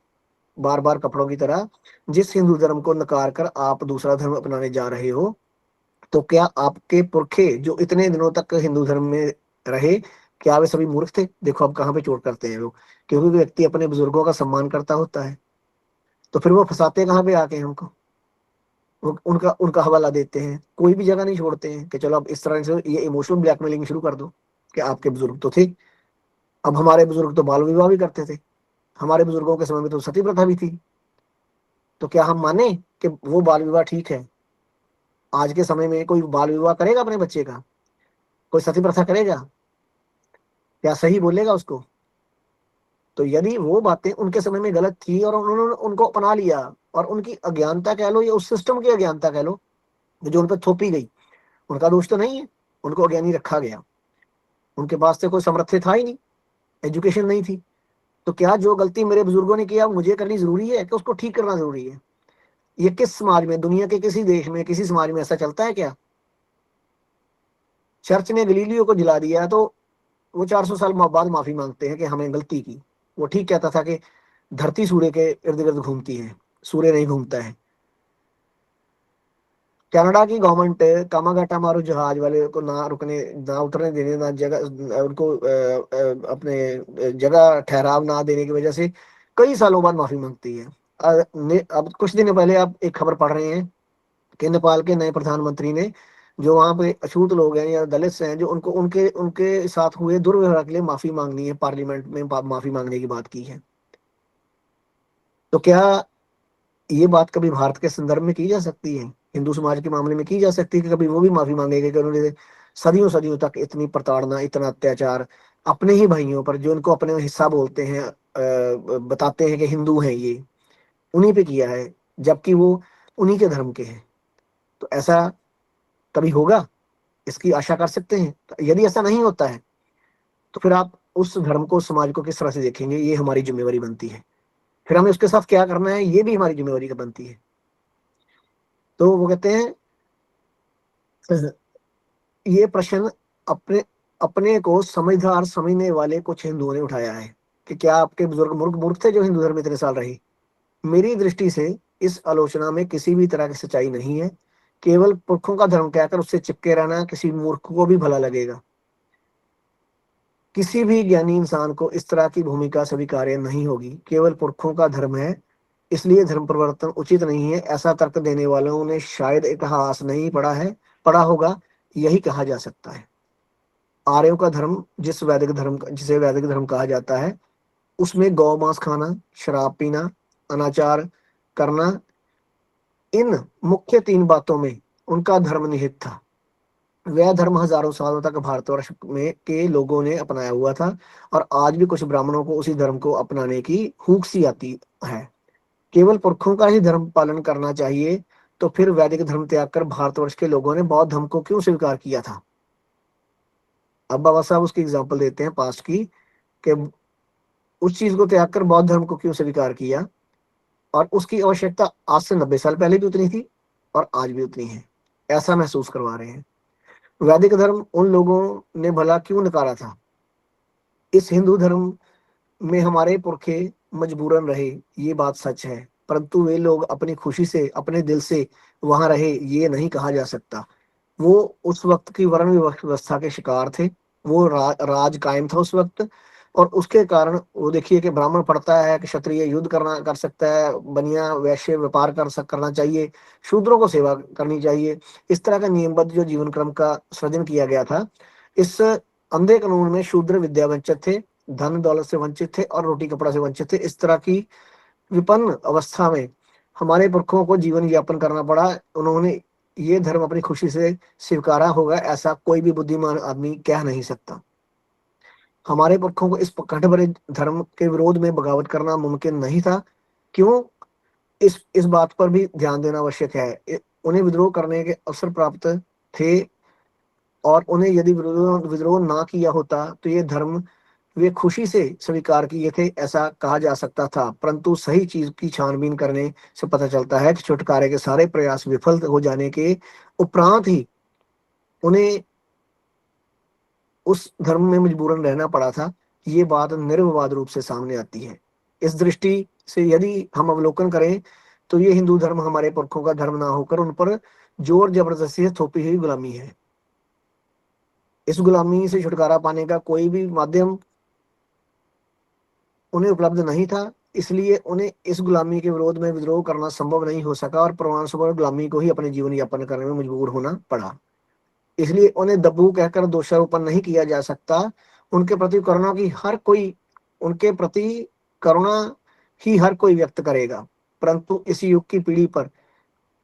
बार बार कपड़ों की तरह। जिस हिंदू धर्म को नकार कर आप दूसरा धर्म अपनाने जा रहे हो, तो क्या आपके पुरखे जो इतने दिनों तक हिंदू धर्म में रहे, क्या वे सभी मूर्ख थे। देखो अब कहाँ पे चोट करते हैं लोग, क्योंकि व्यक्ति अपने बुजुर्गों का सम्मान करता होता है, तो फिर वो फंसाते कहाँ पे आके हमको, वो उनका उनका हवाला देते हैं, कोई भी जगह नहीं छोड़ते हैं कि चलो अब इस तरह से ये इमोशनल ब्लैकमेलिंग शुरू कर दो कि आपके बुजुर्ग तो थे। अब हमारे बुजुर्ग तो बाल विवाह भी करते थे, हमारे बुजुर्गों के समय में तो सती प्रथा भी थी। तो क्या हम माने कि वो बाल विवाह ठीक है। आज के समय में कोई बाल विवाह करेगा अपने बच्चे का, कोई सती प्रथा करेगा, क्या सही बोलेगा उसको। तो यदि वो बातें उनके समय में गलत थी और उन्होंने उनको अपना लिया, और उनकी अज्ञानता कह लो या उस सिस्टम की अज्ञानता कह लो जो उन पर थोपी गई, उनका दोष तो नहीं है, उनको अज्ञानी रखा गया। उनके पास से कोई सामर्थ्य था ही नहीं, एजुकेशन नहीं थी। तो क्या जो गलती मेरे बुजुर्गों ने किया मुझे करनी जरूरी है कि उसको ठीक करना जरूरी है। ये किस समाज में, दुनिया के किसी देश में, किसी समाज में ऐसा चलता है क्या। चर्च ने गलीलियो को जला दिया तो वो 400 साल बाद माफी मांगते हैं कि हमें गलती की। वो ठीक कहता था कि धरती सूर्य के इर्द गिर्द घूमती है, सूर्य नहीं घूमता है। कनाडा की गवर्नमेंट कामागाटा मारू जहाज वाले को ना रुकने, ना उतरने देने, ना जगह उनको अपने जगह ठहराव ना देने की वजह से कई सालों बाद माफी मांगती है। अब कुछ दिन पहले आप एक खबर पढ़ रहे हैं कि नेपाल के नए प्रधानमंत्री ने, जो वहां पे अछूत लोग हैं या दलित हैं, जो उनको उनके उनके साथ हुए दुर्व्यवहार के लिए माफी मांगनी है, पार्लियामेंट में माफी मांगने की बात की है। तो क्या ये बात कभी भारत के संदर्भ में की जा सकती है, हिंदू समाज के मामले में की जा सकती है कि कभी वो भी माफी मांगेगा कि उन्होंने सदियों सदियों तक इतनी प्रताड़ना, इतना अत्याचार अपने ही भाइयों पर, जो उनको अपने हिस्सा बोलते हैं, बताते हैं कि हिंदू हैं ये, उन्हीं पे किया है, जबकि वो उन्हीं के धर्म के हैं। तो ऐसा कभी होगा, इसकी आशा कर सकते हैं। तो यदि ऐसा नहीं होता है तो फिर आप उस धर्म को, समाज को किस तरह से देखेंगे, ये हमारी जिम्मेवारी बनती है। फिर हमें उसके साथ क्या करना है ये भी हमारी जिम्मेवारी का बनती है। तो वो कहते हैं ये प्रश्न अपने अपने को समझदार समझने वाले कुछ हिंदुओं ने उठाया है कि क्या आपके बुजुर्ग मूर्ख मूर्ख थे जो हिंदू धर्म में इतने साल रहे। मेरी दृष्टि से इस आलोचना में किसी भी तरह की सच्चाई नहीं है। केवल पुरखों का धर्म कहकर उससे चिपके रहना किसी मूर्ख को भी भला लगेगा। किसी भी ज्ञानी इंसान को इस तरह की भूमिका स्वीकार्य नहीं होगी। केवल पुरखों का धर्म है, इसलिए धर्म परिवर्तन उचित नहीं है, ऐसा तर्क देने वालों ने शायद इतिहास नहीं पढ़ा है, पड़ा होगा, यही कहा जा सकता है। आर्यों का धर्म, जिसे वैदिक धर्म कहा जाता है, उसमें गौ मांस खाना, शराब पीना, अनाचार करना, इन मुख्य 3 बातों में उनका धर्म निहित था। वह धर्म हजारों सालों तक भारतवर्ष में के लोगों ने अपनाया हुआ था, और आज भी कुछ ब्राह्मणों को उसी धर्म को अपनाने की हुक सी आती है। केवल पुरखों का ही धर्म पालन करना चाहिए, तो फिर वैदिक धर्म त्याग कर भारतवर्ष के लोगों ने बौद्ध धर्म को क्यों स्वीकार किया था? अब बाबा साहब उसकी एग्जाम्पल देते हैं पास्ट की, कि उस चीज को त्याग कर बौद्ध धर्म को क्यों स्वीकार किया, और उसकी आवश्यकता आज से 90 साल पहले भी उतनी थी और आज भी उतनी है, ऐसा महसूस करवा रहे हैं। वैदिक धर्म उन लोगों ने भला क्यों नकारा था? इस हिंदू धर्म में हमारे पुरखे मजबूरन रहे, ये बात सच है, परंतु वे लोग अपनी खुशी से, अपने दिल से वहां रहे, ये नहीं कहा जा सकता। वो उस वक्त की वर्ण व्यवस्था के शिकार थे। वो राज कायम था उस वक्त, और उसके कारण वो देखिए कि ब्राह्मण पढ़ता है कि क्षत्रिय युद्ध करना कर सकता है, बनिया वैश्य व्यापार करना चाहिए, शूद्रों को सेवा करनी चाहिए। इस तरह का नियमबद्ध जो जीवन क्रम का सृजन किया गया था, इस अंधे कानून में शूद्र विद्या वंचित थे, धन दौलत से वंचित थे और रोटी कपड़ा से वंचित थे। इस तरह की विपन्न अवस्था में हमारे पुरखों को जीवन यापन करना पड़ा। उन्होंने ये धर्म अपनी खुशी से स्वीकारा होगा, ऐसा कोई भी बुद्धिमान आदमी कह नहीं सकता। हमारे पुरखों को इस कट भरे धर्म के विरोध में बगावत करना मुमकिन नहीं था। क्यों? इस बात पर भी ध्यान देना आवश्यक है। उन्हें विद्रोह करने के अवसर प्राप्त थे, और उन्हें यदि विद्रोह ना किया होता तो ये धर्म वे खुशी से स्वीकार किए थे, ऐसा कहा जा सकता था। परंतु सही चीज की छानबीन करने से पता चलता है कि छुटकारे के सारे प्रयास विफल हो जाने के उपरांत ही उन्हें उस धर्म में मजबूरन रहना पड़ा था। ये बात निर्विवाद रूप से सामने आती है। इस दृष्टि से यदि हम अवलोकन करें, तो ये हिंदू धर्म हमारे पुरखों का धर्म ना होकर उन पर जोर जबरदस्ती से थोपी हुई गुलामी है। इस गुलामी से छुटकारा पाने का कोई भी माध्यम उन्हें उपलब्ध नहीं था, इसलिए उन्हें इस गुलामी के विरोध में विद्रोह करना संभव नहीं हो सका, और परिणाम स्वरूप गुलामी को ही अपने जीवन यापन करने में मजबूर होना पड़ा। इसलिए उन्हें दब्बू कहकर दोषारोपण नहीं किया जा सकता। उनके प्रति करुणा की हर कोई उनके प्रति करुणा ही हर कोई व्यक्त करेगा, परंतु इस युग की पीढ़ी पर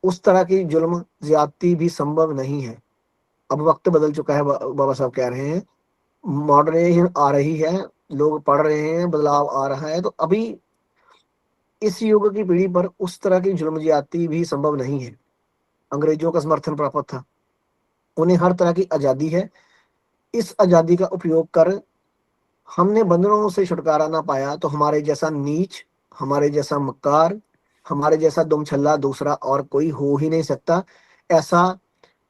उस तरह की जुल्म ज्यादती भी संभव नहीं है। अब वक्त बदल चुका है, बाबा साहब कह रहे हैं, मॉडर्नाइजेशन आ रही है, लोग पढ़ रहे हैं, बदलाव आ रहा है, तो अभी इस युग की पीढ़ी पर उस तरह की जुल्म ज्यादती भी संभव नहीं है। अंग्रेजों का समर्थन प्राप्त था, उन्हें हर तरह की आजादी है। इस आजादी का उपयोग कर हमने बंधनों से छुटकारा ना पाया, तो हमारे जैसा नीच, हमारे जैसा मक्कार, हमारे जैसा दुमछल्ला दूसरा और कोई हो ही नहीं सकता, ऐसा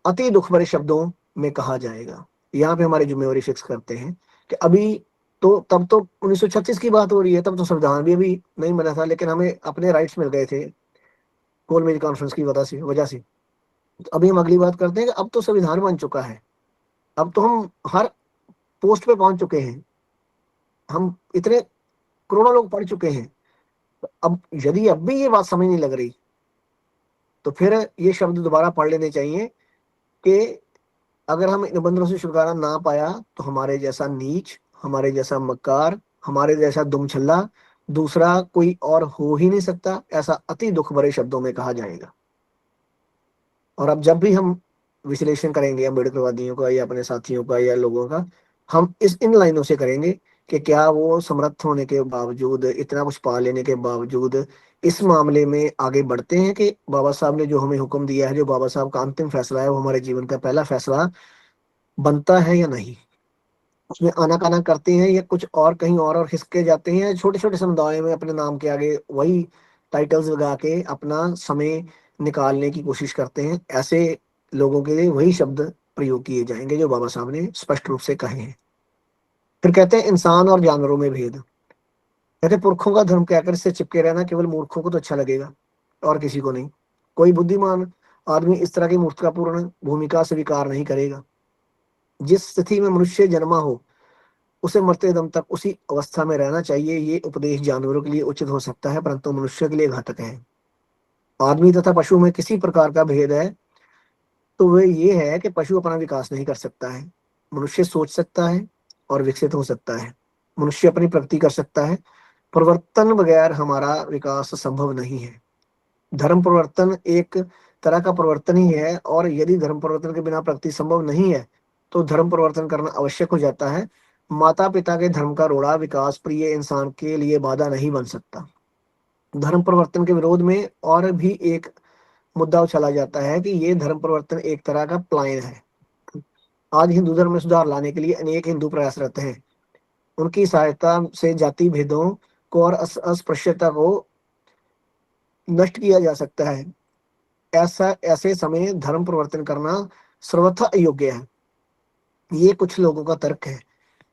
अति दुख भरे शब्दों में कहा जाएगा। यहाँ पे हमारी जिम्मेवारी फिक्स करते हैं कि अभी तो, तब तो 1936 की बात हो रही है, तब तो संविधान भी अभी नहीं बना था, लेकिन हमें अपने राइट्स मिल गए थे गोलमेज कॉन्फ्रेंस की वजह से। तो अभी हम अगली बात करते हैं कि अब तो संविधान बन चुका है, अब तो हम हर पोस्ट पे पहुंच चुके हैं, हम इतने करोड़ों लोग पढ़ चुके हैं। तो अब यदि अब भी ये बात समझ नहीं लग रही, तो फिर ये शब्द दोबारा पढ़ लेने चाहिए कि अगर हम इन बंधनों से छुटकारा ना पाया, तो हमारे जैसा नीच, हमारे जैसा मक्कार, हमारे जैसा दुमछल्ला दूसरा कोई और हो ही नहीं सकता, ऐसा अति दुख भरे शब्दों में कहा जाएगा। और अब जब भी हम विश्लेषण करेंगे अम्बेडकरवादियों का या अपने साथियों का या लोगों का, हम इन लाइनों से करेंगे कि क्या वो समर्थ होने के बावजूद, इतना कुछ पा लेने के बावजूद, इस मामले में आगे बढ़ते हैं कि बाबा साहब ने जो हमें हुक्म दिया है, जो बाबा साहब का अंतिम फैसला है, वो हमारे जीवन का पहला फैसला बनता है या नहीं। उसमें आनाकाना करते हैं या कुछ और कहीं और खिसके जाते हैं, छोटे छोटे समुदायों में अपने नाम के आगे वही टाइटल्स लगा के अपना समय निकालने की कोशिश करते हैं। ऐसे लोगों के लिए वही शब्द प्रयोग किए जाएंगे जो बाबा साहब ने स्पष्ट रूप से कहे हैं। फिर कहते हैं इंसान और जानवरों में भेद। कहते हैं पुरखों का धर्म कहकर इससे चिपके रहना केवल मूर्खों को तो अच्छा लगेगा और किसी को नहीं। कोई बुद्धिमान आदमी इस तरह की मूर्खतापूर्ण भूमिका स्वीकार नहीं करेगा। जिस स्थिति में मनुष्य जन्मा हो, उसे मरते दम तक उसी अवस्था में रहना चाहिए। ये उपदेश जानवरों के लिए उचित हो सकता है, परंतु मनुष्य के लिए घातक है। आदमी तथा पशु में किसी प्रकार का भेद है तो वह ये है कि पशु अपना विकास नहीं कर सकता है, मनुष्य सोच सकता है और विकसित हो सकता है। मनुष्य अपनी प्रगति कर सकता है। परिवर्तन बगैर हमारा विकास संभव नहीं है। धर्म परिवर्तन एक तरह का परिवर्तन ही है, और यदि धर्म परिवर्तन के बिना प्रगति संभव नहीं है तो धर्म परिवर्तन करना आवश्यक हो जाता है। माता पिता के धर्म का रोड़ा विकास प्रिय इंसान के लिए बाधा नहीं बन सकता। धर्म परिवर्तन के विरोध में और भी एक मुद्दा उछाला जाता है कि ये धर्म परिवर्तन एक तरह का पलायन है। आज हिंदू धर्म में सुधार लाने के लिए अनेक हिंदू प्रयासरत हैं। उनकी सहायता से जाति भेदों को और अस्पृश्यता को नष्ट किया जा सकता है। ऐसे समय धर्म परिवर्तन करना सर्वथा अयोग्य है। ये कुछ लोगों का तर्क है।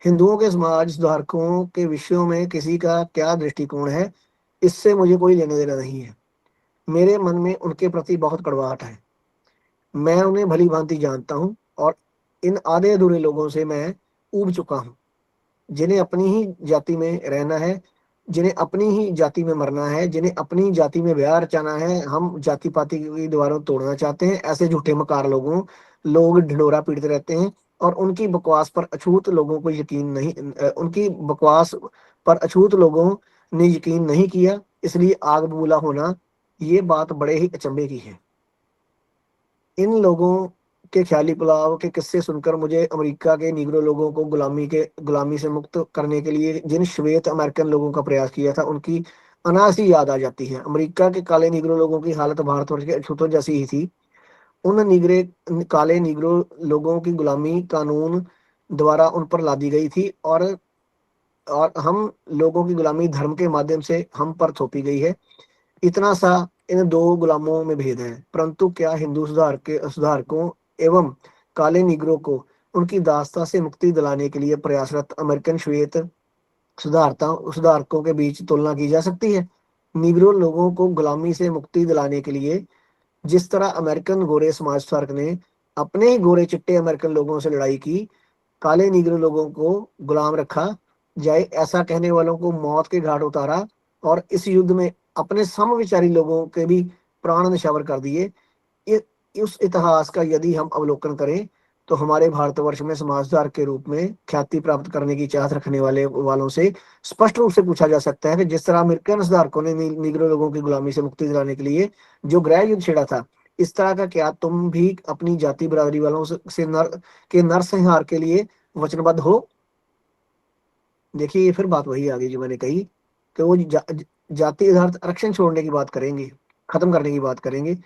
हिंदुओं के समाज सुधारकों के विषयों में किसी का क्या दृष्टिकोण है, इससे मुझे कोई लेना देना नहीं है। मेरे मन में उनके प्रति बहुत कड़वाहट है। मैं उन्हें भली भांति जानता हूँ, और इन आधे अधूरे लोगों से मैं ऊब चुका हूँ, जिन्हें अपनी ही जाति में रहना है, जिन्हें अपनी ही जाति में मरना है, जिन्हें अपनी ही जाति में ब्याह रचाना है। हम जाति पाति की दीवारों तोड़ना चाहते हैं। ऐसे झूठे मकार लोग ढिंढोरा पीटते रहते हैं, और उनकी बकवास पर अछूत लोगों को यकीन नहीं उनकी बकवास पर अछूत लोगों ने यकीन नहीं किया, इसलिए आग बबूला होना। ये बात बड़े ही अचंभे की है। इन लोगों के ख्याली पुलाव के किस्से सुनकर मुझे अमेरिका के निग्रो लोगों को गुलामी से मुक्त करने के लिए जिन श्वेत अमेरिकन लोगों का प्रयास किया था, उनकी अनासी याद आ जाती है। अमेरिका के काले निग्रो लोगों की हालत भारतवर्ष के अछूतों जैसी ही थी। उन निगरे काले निग्रो लोगों की गुलामी कानून द्वारा उन पर लादी गई थी, और हम लोगों की गुलामी धर्म के माध्यम से हम पर थोपी गई है। इतना सा इन दो गुलामों में भेद है। परंतु क्या हिंदू सुधारकों एवं काले निगरों को उनकी दास्ता से मुक्ति दिलाने के लिए प्रयासरत अमेरिकन श्वेत सुधारकों के बीच तुलना की जा सकती है? निग्रो लोगों को गुलामी से मुक्ति दिलाने के लिए जिस तरह अमेरिकन गोरे समाज सुधारक ने अपने ही गोरे चिट्टे अमेरिकन लोगों से लड़ाई की, काले निग्रो लोगों को गुलाम रखा जाए ऐसा कहने वालों को मौत के घाट उतारा, और इस युद्ध में अपने समविचारी लोगों के भी प्राण निछावर कर दिए। उस इतिहास का यदि हम अवलोकन करें तो हमारे भारतवर्ष में समाज सुधार के रूप में ख्याति प्राप्त करने की चाहत रखने वालों से स्पष्ट रूप से पूछा जा सकता है कि जिस तरह अमेरिकन सुधारकों ने निग्रो लोगों की गुलामी से मुक्ति दिलाने के लिए जो गृह युद्ध छेड़ा था, इस तरह का क्या तुम भी अपनी जाति बरादरी वालों से नरसंहार के लिए वचनबद्ध हो? देखिए, ये फिर बात वही आ गई जो मैंने कही कि वो जाति आधारित आरक्षण छोड़ने की बात करेंगे, खत्म करने की बात करेंगे,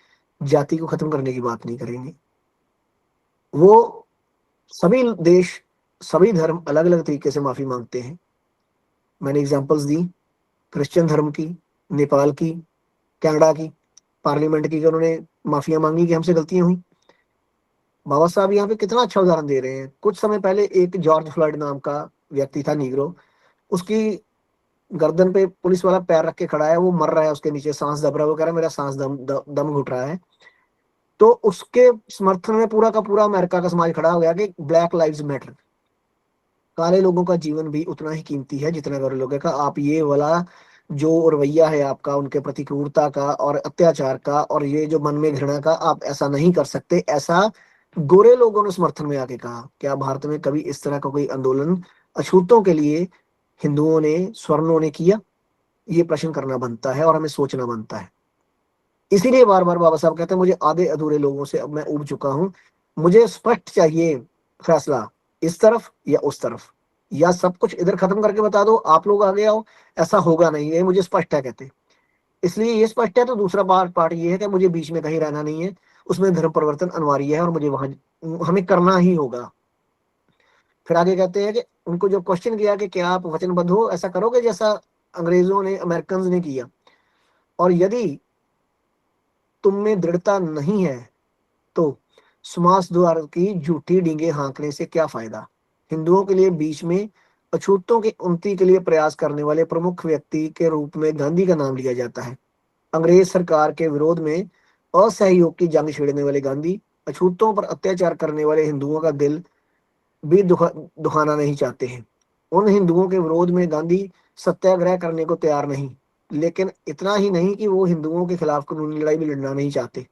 जाति को खत्म करने की बात नहीं करेंगे। वो सभी देश, सभी धर्म अलग अलग तरीके से माफी मांगते हैं। मैंने एग्जांपल्स दी क्रिश्चियन धर्म की, नेपाल की, कनाडा की, पार्लियामेंट की, कि उन्होंने माफिया मांगी कि हमसे गलतियां हुई। बाबा साहब यहाँ पे कितना अच्छा उदाहरण दे रहे हैं। कुछ समय पहले एक जॉर्ज फ्लॉयड नाम का व्यक्ति था, नीग्रो। उसकी गर्दन पे पुलिस वाला पैर रख के खड़ा है, वो मर रहा है, उसके नीचे सांस दब रहा है, वो कह रहा है मेरा सांस दम घुट रहा है। तो उसके समर्थन में पूरा का पूरा अमेरिका का समाज खड़ा हो गया कि ब्लैक लाइव्स मैटर। काले लोगों का जीवन भी उतना ही कीमती है जितना गोरे लोगों का। आप ये वाला जो रवैया है आपका उनके प्रति क्रूरता का और अत्याचार का, और ये जो मन में घृणा का, आप ऐसा नहीं कर सकते। ऐसा गोरे लोगों ने समर्थन में आके कहा। क्या भारत में कभी इस तरह का कोई आंदोलन अछूतों के लिए हिंदुओं ने, स्वर्णों ने किया? ये प्रश्न करना बनता है और हमें सोचना बनता है। इसीलिए बार बार बाबा साहब कहते हैं मुझे आधे अधूरे लोगों से अब मैं उब चुका हूं। मुझे स्पष्ट चाहिए फैसला, इस तरफ या उस तरफ, या सब कुछ इधर खत्म करके बता दो आप लोग आगे आओ। ऐसा होगा नहीं, ये मुझे स्पष्ट है कहते। इसलिए ये स्पष्ट है तो दूसरा पार्ट ये है कि मुझे बीच में कहीं रहना नहीं है। उसमें धर्म परिवर्तन अनिवार्य है और मुझे वहां हमें करना ही होगा। फिर आगे कहते हैं कि उनको जब क्वेश्चन किया कि क्या आप वचनबद्ध हो, ऐसा करोगे जैसा अंग्रेजों ने, अमेरिकन ने किया, और यदि तुम में दृढ़ता नहीं है तो समाज द्वार की झूठी डींगे हाँकने से क्या फायदा? हिंदुओं के लिए बीच में अछूतों की उन्नति के लिए प्रयास करने वाले प्रमुख व्यक्ति के रूप में गांधी का नाम लिया जाता है। अंग्रेज सरकार के विरोध में असहयोग की जंग छेड़ने वाले गांधी अछूतों पर अत्याचार करने वाले हिंदुओं का दिल भी दुखाना नहीं चाहते हैं। उन हिंदुओं के विरोध में गांधी सत्याग्रह करने को तैयार नहीं, लेकिन इतना ही नहीं कि वो हिंदुओं के खिलाफ कानूनी लड़ाई भी लड़ना नहीं चाहते।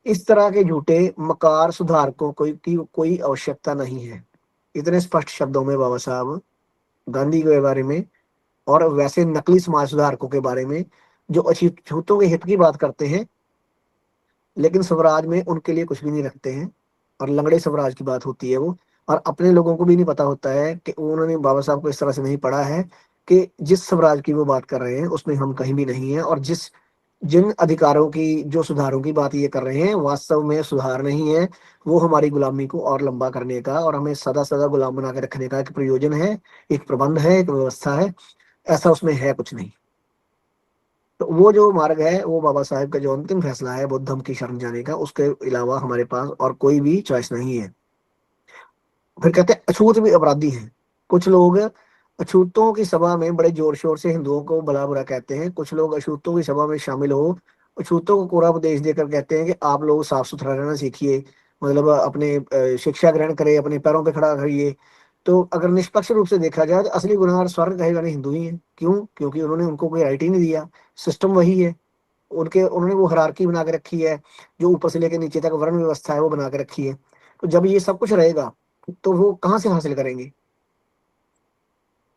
इस तरह के झूठे मकार सुधारकों की कोई आवश्यकता नहीं है। इतने स्पष्ट शब्दों में बाबा साहब गांधी के बारे में और वैसे नकली समाज सुधारकों के बारे में, जो अछूतों के हित की बात करते हैं लेकिन स्वराज में उनके लिए कुछ भी नहीं रखते हैं, और लंगड़े स्वराज की बात होती है वो। और अपने लोगों को भी नहीं पता होता है कि उन्होंने बाबा साहब को इस तरह से नहीं पढ़ा है कि जिस स्वराज की वो बात कर रहे हैं उसमें हम कहीं भी नहीं है, और जिन अधिकारों की, जो सुधारों की बात ये कर रहे हैं, वास्तव में सुधार नहीं है। वो हमारी गुलामी को और लंबा करने का और हमें सदा सदा गुलाम बना के रखने का एक प्रयोजन है, एक प्रबंध है, एक व्यवस्था है। ऐसा उसमें है कुछ नहीं। तो वो जो मार्ग है, वो बाबा साहेब का जो अंतिम फैसला है बुद्ध धम्म की शरण जाने का, उसके अलावा हमारे पास और कोई भी चॉइस नहीं है। फिर कहते हैं अछूत भी अपराधी हैं। कुछ लोग अछूतों की सभा में बड़े जोर शोर से हिंदुओं को भला बुरा कहते हैं। कुछ लोग अछूतों की सभा में शामिल हो अछूतों को कोरा उपदेश देकर कहते हैं कि आप लोग साफ सुथरा रहना सीखिए, मतलब अपने शिक्षा ग्रहण करें, अपने पैरों पे खड़ा करिए। तो अगर निष्पक्ष रूप से देखा जाए तो असली गुनहगार स्वर्ग कहे वाले हिंदू ही हैं। क्यों? क्योंकि उन्होंने उनको कोई राइट ही नहीं दिया। सिस्टम वही है, उनके उन्होंने वो हायरार्की बना के रखी है, जो ऊपर से लेकर नीचे तक वर्ण व्यवस्था है वो बना के रखी है। तो जब ये सब कुछ रहेगा तो वो कहाँ से हासिल करेंगे?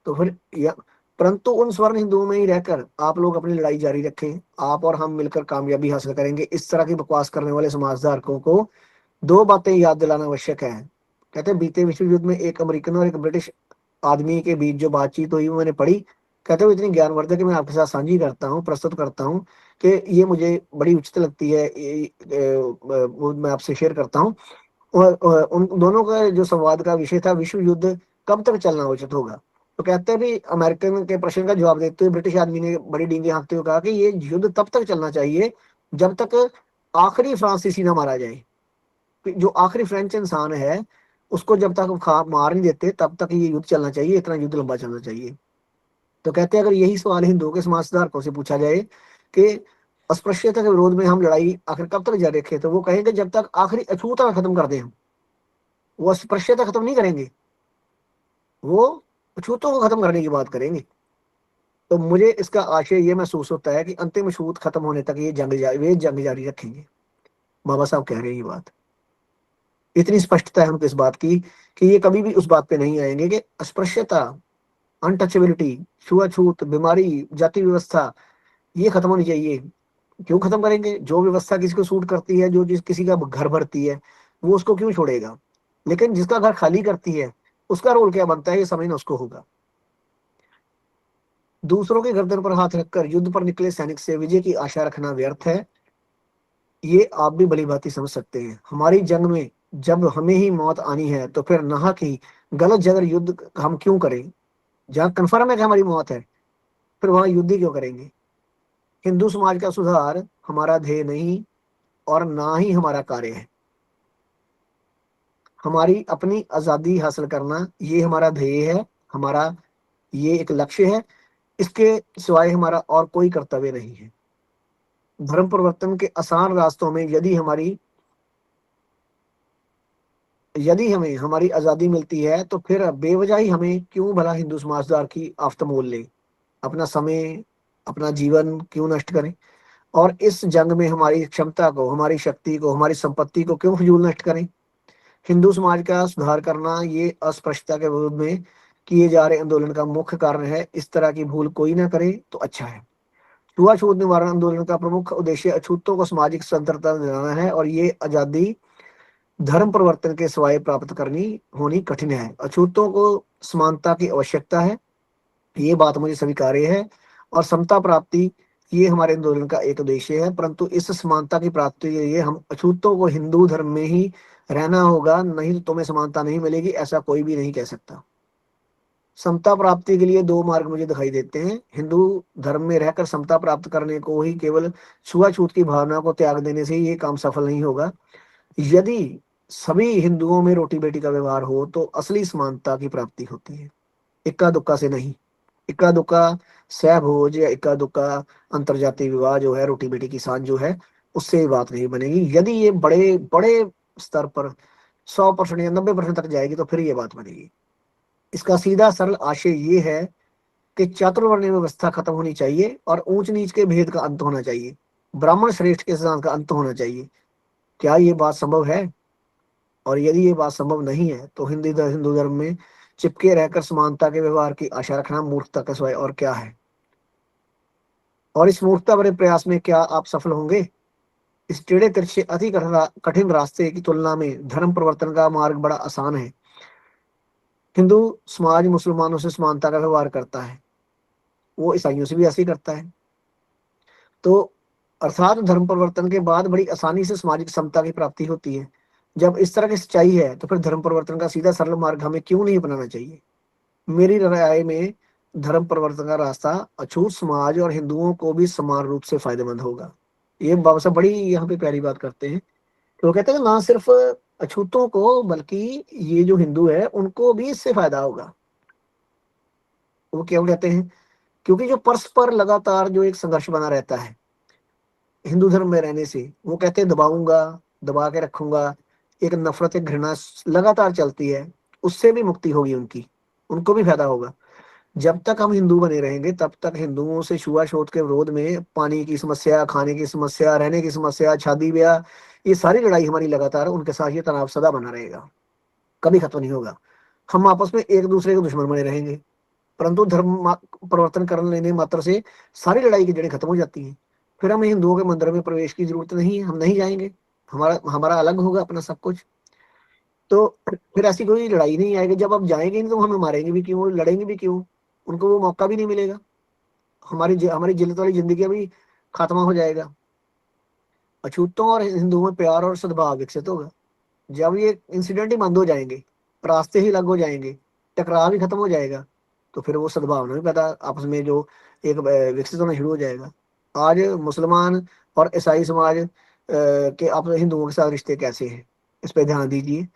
तो फिर या परंतु उन स्वर्ण हिंदुओं में ही रहकर आप लोग अपनी लड़ाई जारी रखें, आप और हम मिलकर कामयाबी हासिल करेंगे। इस तरह की बकवास करने वाले समाज धारकों को दो बातें याद दिलाना आवश्यक है। कहते हैं बीते विश्व युद्ध में एक अमेरिकन और एक ब्रिटिश आदमी के बीच जो बातचीत हुई वो मैंने पढ़ी। कहते हुए इतनी ज्ञानवर्धक कि मैं आपके साथ साझी करता हूँ, प्रस्तुत करता हूँ कि ये मुझे बड़ी उचित लगती है। वो मैं आपसे शेयर करता हूँ। और उन दोनों का जो संवाद का विषय था, विश्व युद्ध कब तक चलना उचित होगा। तो कहते हैं भी अमेरिकन के प्रश्न का जवाब देते हुए ब्रिटिश आदमी ने बड़ी डींगे हाँकते हुए कहा कि ये युद्ध तब तक चलना चाहिए जब तक आखिरी फ्रांसीसी ना मारा जाए। जो आखिरी फ्रेंच इंसान है उसको जब तक खा मार नहीं देते तब तक ये युद्ध चलना चाहिए, इतना युद्ध लंबा चलना चाहिए। तो कहते हैं अगर यही सवाल हिंदुओं के समाज सुधारकों से पूछा जाए कि अस्पृश्यता के विरोध में हम लड़ाई आखिर कब तक जारी रखें, तो वो कहेंगे जब तक आखिरी अछूता खत्म कर दें हम। वो अस्पृश्यता खत्म नहीं करेंगे, वो अछूतों को खत्म करने की बात करेंगे। तो मुझे इसका आशय ये महसूस होता है कि अंतिम अछूत खत्म होने तक वे जंग जारी रखेंगे। बाबा साहब कह रहे हैं ये बात, इतनी स्पष्टता है उनको इस बात की कि ये कभी भी उस बात पे नहीं आएंगे कि अस्पृश्यता, अनटचेबिलिटी, छुआछूत, बीमारी, जाति व्यवस्था ये खत्म होनी चाहिए। क्यों खत्म करेंगे? जो व्यवस्था किसी को सूट करती है, जो जिस किसी का घर भरती है, वो उसको क्यों छोड़ेगा? लेकिन जिसका घर खाली करती है उसका रोल क्या बनता है ये समझना उसको होगा। दूसरों के गर्दन पर हाथ रखकर युद्ध पर निकले सैनिक से विजय की आशा रखना व्यर्थ है। ये आप भी भली भांति समझ सकते हैं। हमारी जंग में जब हमें ही मौत आनी है तो फिर नाहक ही गलत जगह युद्ध हम क्यों करें? जहाँ कन्फर्म है कि हमारी मौत है, फिर वहां युद्ध ही क्यों करेंगे? हिंदू समाज का सुधार हमारा ध्येय नहीं और ना ही हमारा कार्य है। हमारी अपनी आजादी हासिल करना ये हमारा ध्येय है, हमारा ये एक लक्ष्य है। इसके सिवाय हमारा और कोई कर्तव्य नहीं है। धर्म परिवर्तन के आसान रास्तों में यदि हमें हमारी आजादी मिलती है तो फिर बेवजह ही हमें क्यों भला हिंदू समाज सुधार की आफत मोल ले, अपना समय, अपना जीवन क्यों नष्ट करें? और इस जंग में हमारी क्षमता को, हमारी शक्ति को, हमारी संपत्ति को क्यों फिजूल नष्ट करें? हिंदू समाज का सुधार करना ये अस्पृश्यता के विरोध में किए जा रहे आंदोलन का मुख्य कारण है। इस तरह की भूल कोई ना करे तो अच्छा है। छुआछूत निवारण आंदोलन का प्रमुख उद्देश्य अछूतों को सामाजिक स्वतंत्रता दिलाना है, और ये आजादी धर्म परिवर्तन के सिवाय प्राप्त करनी होनी कठिन है। अछूतों को समानता की आवश्यकता है, ये बात मुझे स्वीकार्य है, और समता प्राप्ति ये हमारे आंदोलन का एक उद्देश्य है। परंतु इस समानता की प्राप्ति के लिए हम अछूतों को हिंदू धर्म में ही रहना होगा, नहीं तो तुम्हें समानता नहीं मिलेगी, ऐसा कोई भी नहीं कह सकता। समता प्राप्ति के लिए दो मार्ग मुझे दिखाई देते हैं। हिंदू धर्म में रहकर समता प्राप्त करने को ही केवल छुआछूत की भावना को त्याग देने से ये काम सफल नहीं होगा। यदि सभी हिंदुओं में रोटी बेटी का व्यवहार हो तो असली समानता की प्राप्ति होती है, इक्का दुक्का से नहीं। इक्का दुक्का सहभोज या इक्का दुक्का अंतरजातीय विवाह जो है, रोटी बेटी की साथ जो है, उससे बात नहीं बनेगी। यदि ये बड़े बड़े स्तर पर 100% या 90% तक जाएगी तो फिर ये बात बनेगी। इसका सीधा सरल आशय ये है कि चातुर्वर्ण्य व्यवस्था खत्म होनी चाहिए और ऊंच नीच के भेद का अंत होना चाहिए, ब्राह्मण श्रेष्ठ के सिद्धांत का अंत होना चाहिए। क्या ये बात संभव है? और यदि ये बात संभव नहीं है तो हिंदू धर्म में चिपके रहकर समानता के व्यवहार की आशा रखना मूर्खता का सिवाय और क्या है? और इस मूर्खता भरे प्रयास में क्या आप सफल होंगे? इस टेढ़े तिरछे अति कठिन रास्ते की तुलना में धर्म परिवर्तन का मार्ग बड़ा आसान है। हिंदू समाज मुसलमानों से समानता का व्यवहार करता है, वो ईसाइयों से भी ऐसे ही करता है। तो अर्थात धर्म परिवर्तन के बाद बड़ी आसानी से सामाजिक समता की प्राप्ति होती है। जब इस तरह की सच्चाई है तो फिर धर्म परिवर्तन का सीधा सरल मार्ग हमें क्यों नहीं अपनाना चाहिए? मेरी राय में धर्म परिवर्तन का रास्ता अछूत समाज और हिंदुओं को भी समान रूप से फायदेमंद होगा। ये बाबा साहब बड़ी यहाँ पे प्यारी बात करते हैं। तो वो कहते हैं ना सिर्फ अछूतों को बल्कि ये जो हिंदू है उनको भी इससे फायदा होगा। वो क्यों कहते हैं? क्योंकि जो परस्पर लगातार जो एक संघर्ष बना रहता है हिंदू धर्म में रहने से, वो कहते हैं दबाऊंगा, दबा के रखूंगा, एक नफरत एक घृणा लगातार चलती है, उससे भी मुक्ति होगी उनकी, उनको भी फायदा होगा। जब तक हम हिंदू बने रहेंगे तब तक हिंदुओं से छुआछूत के विरोध में पानी की समस्या, खाने की समस्या, रहने की समस्या, शादी ब्याह, ये सारी लड़ाई हमारी लगातार उनके साथ ये तनाव सदा बना रहेगा, कभी खत्म नहीं होगा। हम आपस में एक दूसरे के दुश्मन बने रहेंगे। परंतु परिवर्तन कर लेने मात्र से सारी लड़ाई की जड़ें खत्म हो जाती हैं। फिर हमें हिंदुओं के मंदिर में प्रवेश की जरूरत नहीं है, हम नहीं जाएंगे। हमारा हमारा अलग होगा अपना सब कुछ। तो फिर ऐसी कोई लड़ाई नहीं आएगी। जब आप जाएंगे नहीं तो हमें मारेंगे भी क्यों, लड़ेंगे भी क्यों? उनको वो मौका भी नहीं मिलेगा। हमारी जिल्लत वाली जिंदगी भी खात्मा हो जाएगा। अछूतों और हिंदुओं में प्यार और सद्भाव विकसित होगा। जब ये इंसिडेंट ही बंद हो जाएंगे, रास्ते ही अलग हो जाएंगे, टकराव ही खत्म हो जाएगा, तो फिर वो सद्भावना भी पैदा आपस में जो एक विकसित होना शुरू हो जाएगा। आज मुसलमान और ईसाई समाज के आप हिंदुओं के साथ रिश्ते कैसे हैं, इस पे ध्यान दीजिए।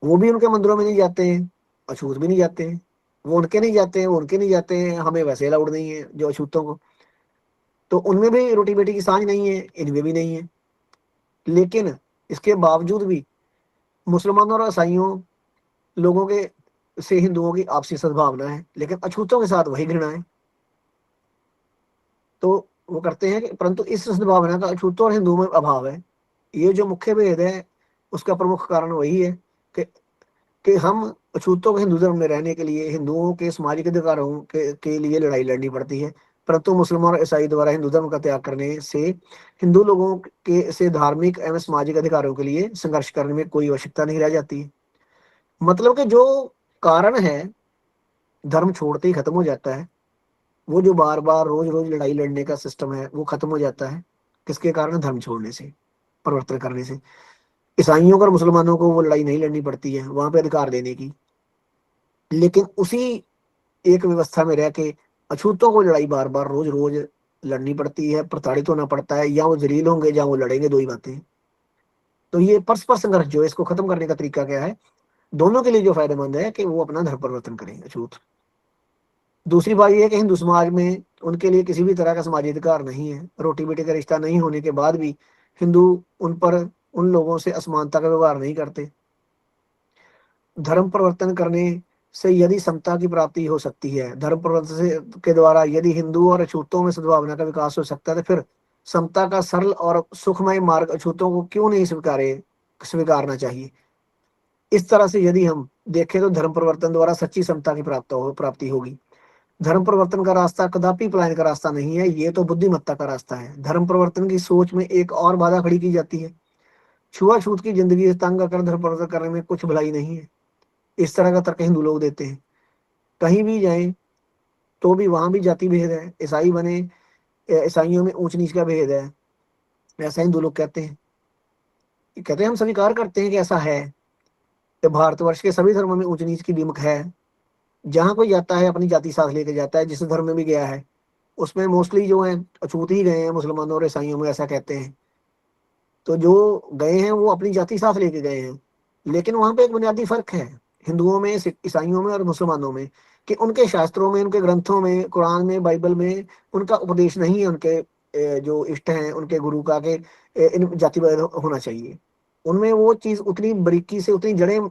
वो भी उनके मंदिरों में नहीं जाते हैं, अछूत भी नहीं जाते हैं। वो उनके नहीं जाते हैं, वो उनके नहीं जाते हैं, हमें वैसे अलाउड नहीं है जो अछूतों को। तो उनमें भी रोटी बेटी की सांझ नहीं है, इनमें भी नहीं है। लेकिन इसके बावजूद भी मुसलमानों और ईसाइयों लोगों के से हिंदुओं की आपसी सद्भावना है, लेकिन अछूतों के साथ वही घृणा है। तो वो करते हैं कि परंतु इस सद्भावना का अछूतों और हिंदुओं में अभाव है। ये जो मुख्य भेद है उसका प्रमुख कारण वही है कि हम अछूतों को हिंदू धर्म में रहने के लिए हिंदुओं के सामाजिक अधिकारों के लिए लड़ाई लड़नी पड़ती है। परंतु मुसलमान और ईसाई द्वारा हिंदू धर्म का त्याग करने से हिंदू लोगों के से धार्मिक एवं सामाजिक अधिकारों के लिए संघर्ष करने में कोई आवश्यकता नहीं रह जाती है। मतलब कि जो कारण है धर्म छोड़ते ही खत्म हो जाता है। वो जो बार बार रोज रोज लड़ाई लड़ने का सिस्टम है वो खत्म हो जाता है। किसके कारण? धर्म छोड़ने से, परिवर्तन करने से। ईसाइयों को और मुसलमानों को वो लड़ाई नहीं लड़नी पड़ती है वहां पे अधिकार देने की। लेकिन उसी एक व्यवस्था में रह के अछूतों को लड़ाई बार बार रोज रोज लड़नी पड़ती है, प्रताड़ित होना पड़ता है। या वो जलील होंगे या वो लड़ेंगे, दो ही बातें। तो ये परस्पर संघर्ष जो है इसको खत्म करने का तरीका क्या है? दोनों के लिए जो फायदेमंद है कि वो अपना धर्म परिवर्तन करें, अछूत। दूसरी बात यह है कि हिंदू समाज में उनके लिए किसी भी तरह का समाजी अधिकार नहीं है। रोटी बेटी का रिश्ता नहीं होने के बाद भी हिंदू उन पर उन लोगों से असमानता का व्यवहार नहीं करते। धर्म परिवर्तन करने से यदि समता की प्राप्ति हो सकती है, धर्म परिवर्तन से के द्वारा यदि हिंदू और अछूतों में सद्भावना का विकास हो सकता है, तो फिर समता का सरल और सुखमय मार्ग अछूतों को क्यों नहीं स्वीकारना चाहिए। इस तरह से यदि हम देखें तो धर्म परिवर्तन द्वारा सच्ची समता की प्राप्ति होगी। धर्म परिवर्तन का रास्ता कदापि पलायन का रास्ता नहीं है, ये तो बुद्धिमत्ता का रास्ता है। धर्म परिवर्तन की सोच में एक और बाधा खड़ी की जाती है। छुआछूत की जिंदगी से तंग आकर धर्म परिवर्तन करने में कुछ भलाई नहीं है, इस तरह का तर्क हिंदू लोग देते हैं। कहीं भी जाएं तो भी वहां भी जाति भेद है, ईसाई बने ईसाइयों में ऊंच नीच का भेद है, ऐसा हिंदू लोग कहते हैं। कहते हैं हम स्वीकार करते हैं कि ऐसा है कि भारतवर्ष के सभी धर्मों में ऊंच नीच की बीमक है। जहां कोई जाता है अपनी जाति साथ लेके जाता है, जिस धर्म में भी गया है उसमें मोस्टली जो है अछूत ही गए हैं, मुसलमानों और ईसाइयों में ऐसा कहते हैं। तो जो गए हैं वो अपनी जाति साथ लेके गए हैं। लेकिन वहां पे एक बुनियादी फर्क है हिंदुओं में, ईसाइयों में और मुसलमानों में, कि उनके शास्त्रों में, उनके ग्रंथों में, कुरान में, बाइबल में उनका उपदेश नहीं है उनके जो इष्ट हैं उनके गुरु का के इन जाति होना चाहिए। उनमें वो चीज उतनी बारीकी से उतनी जड़ें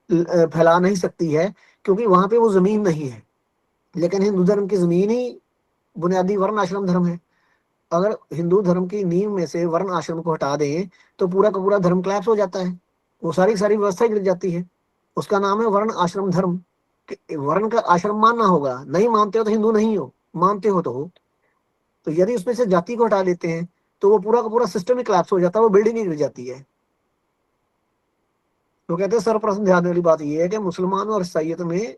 फैला नहीं सकती है, क्योंकि वहां पे वो जमीन नहीं है। लेकिन हिंदू धर्म की जमीन ही बुनियादी वर्ण आश्रम धर्म है। अगर हिंदू धर्म की नींव में से वर्ण आश्रम को हटा दें तो पूरा का पूरा धर्म क्लैप्स हो जाता है, वो सारी सारी व्यवस्था ही गिर जाती है। उसका नाम है वर्ण आश्रम धर्म। वर्ण का आश्रम मानना होगा, नहीं मानते हो तो हिंदू नहीं हो, मानते हो तो हो। तो यदि उसमें से जाति को हटा लेते हैं तो वो पूरा का पूरा सिस्टम ही क्लैप्स हो जाता है, वो बिल्डिंग ही गिर जाती है। तो कहते हैं सर्वप्रथम ध्यान वाली बात यह है कि मुसलमान और ईसाइयत में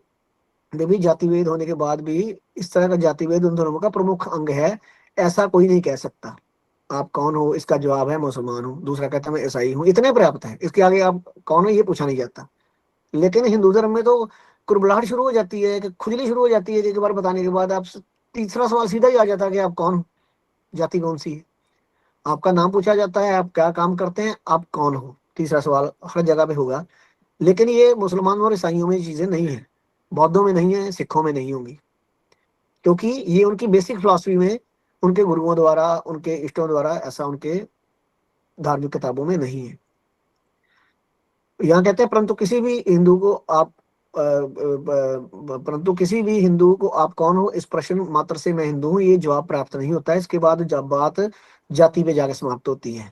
भी जाति भेद होने के बाद भी इस तरह का जाति भेद उन धर्मों का प्रमुख अंग है, ऐसा कोई नहीं कह सकता। आप कौन हो, इसका जवाब है मुसलमान हूँ, दूसरा कहता है मैं ईसाई हूँ, इतने पर्याप्त है, इसके आगे आप कौन हो ये पूछा नहीं जाता। लेकिन हिंदू धर्म में तो कुरबुलाहट शुरू हो जाती है, कि खुजली शुरू हो जाती है, एक बार बताने के बाद आप तीसरा सवाल सीधा ही आ जाता है कि आप कौन हो, जाति कौन सी है। आपका नाम पूछा जाता है, आप क्या काम करते हैं, आप कौन हो, तीसरा सवाल हर जगह पे होगा। लेकिन ये मुसलमानों और ईसाइयों में ये चीजें नहीं है, बौद्धों में नहीं है, सिखों में नहीं होंगी, क्योंकि ये उनकी बेसिक फिलॉसफी में उनके गुरुओं द्वारा, उनके इष्टों द्वारा ऐसा उनके धार्मिक किताबों में नहीं है। यहाँ कहते हैं परंतु किसी भी हिंदू को आप परंतु किसी भी हिंदू को आप कौन हो इस प्रश्न मात्र से मैं हिंदू हूँ ये जवाब प्राप्त नहीं होता है। इसके बाद जब बात जाति पे जाके समाप्त होती है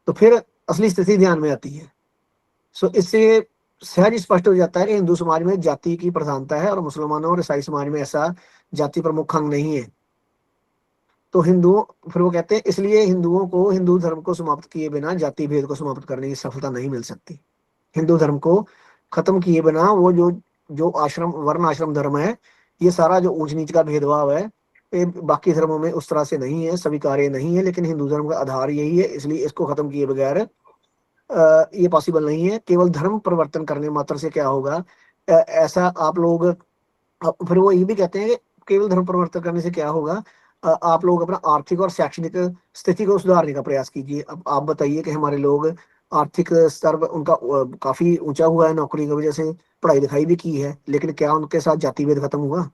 तो फिर असली स्थिति ध्यान में आती है। सो इससे सहज स्पष्ट हो जाता है कि हिंदू समाज में जाति की प्रधानता है और मुसलमानों और ईसाई समाज में ऐसा जाति प्रमुख अंग नहीं है। तो हिंदुओं, फिर वो कहते हैं इसलिए हिंदुओं को हिंदू धर्म को समाप्त किए बिना जाति भेद को समाप्त करने की सफलता नहीं मिल सकती। हिंदू धर्म को खत्म किए बिना वो जो जो आश्रम वर्ण आश्रम धर्म है, ये सारा जो ऊंच नीच का भेदभाव है, ये बाकी धर्मों में उस तरह से नहीं है, स्वीकार्य नहीं है, लेकिन हिंदू धर्म का आधार यही है, इसलिए इसको खत्म किए बगैर ये पॉसिबल नहीं है। केवल धर्म परिवर्तन करने मात्र से क्या होगा, ऐसा आप लोग फिर वो ये भी कहते हैं कि केवल धर्म परिवर्तन करने से क्या होगा, आप लोग अपना आर्थिक और शैक्षणिक स्थिति को सुधारने का प्रयास कीजिए। अब आप बताइए कि हमारे लोग आर्थिक स्तर उनका काफी ऊंचा हुआ है नौकरी की वजह से, पढ़ाई लिखाई भी की है, लेकिन क्या उनके साथ जाति भेद खत्म हुआ?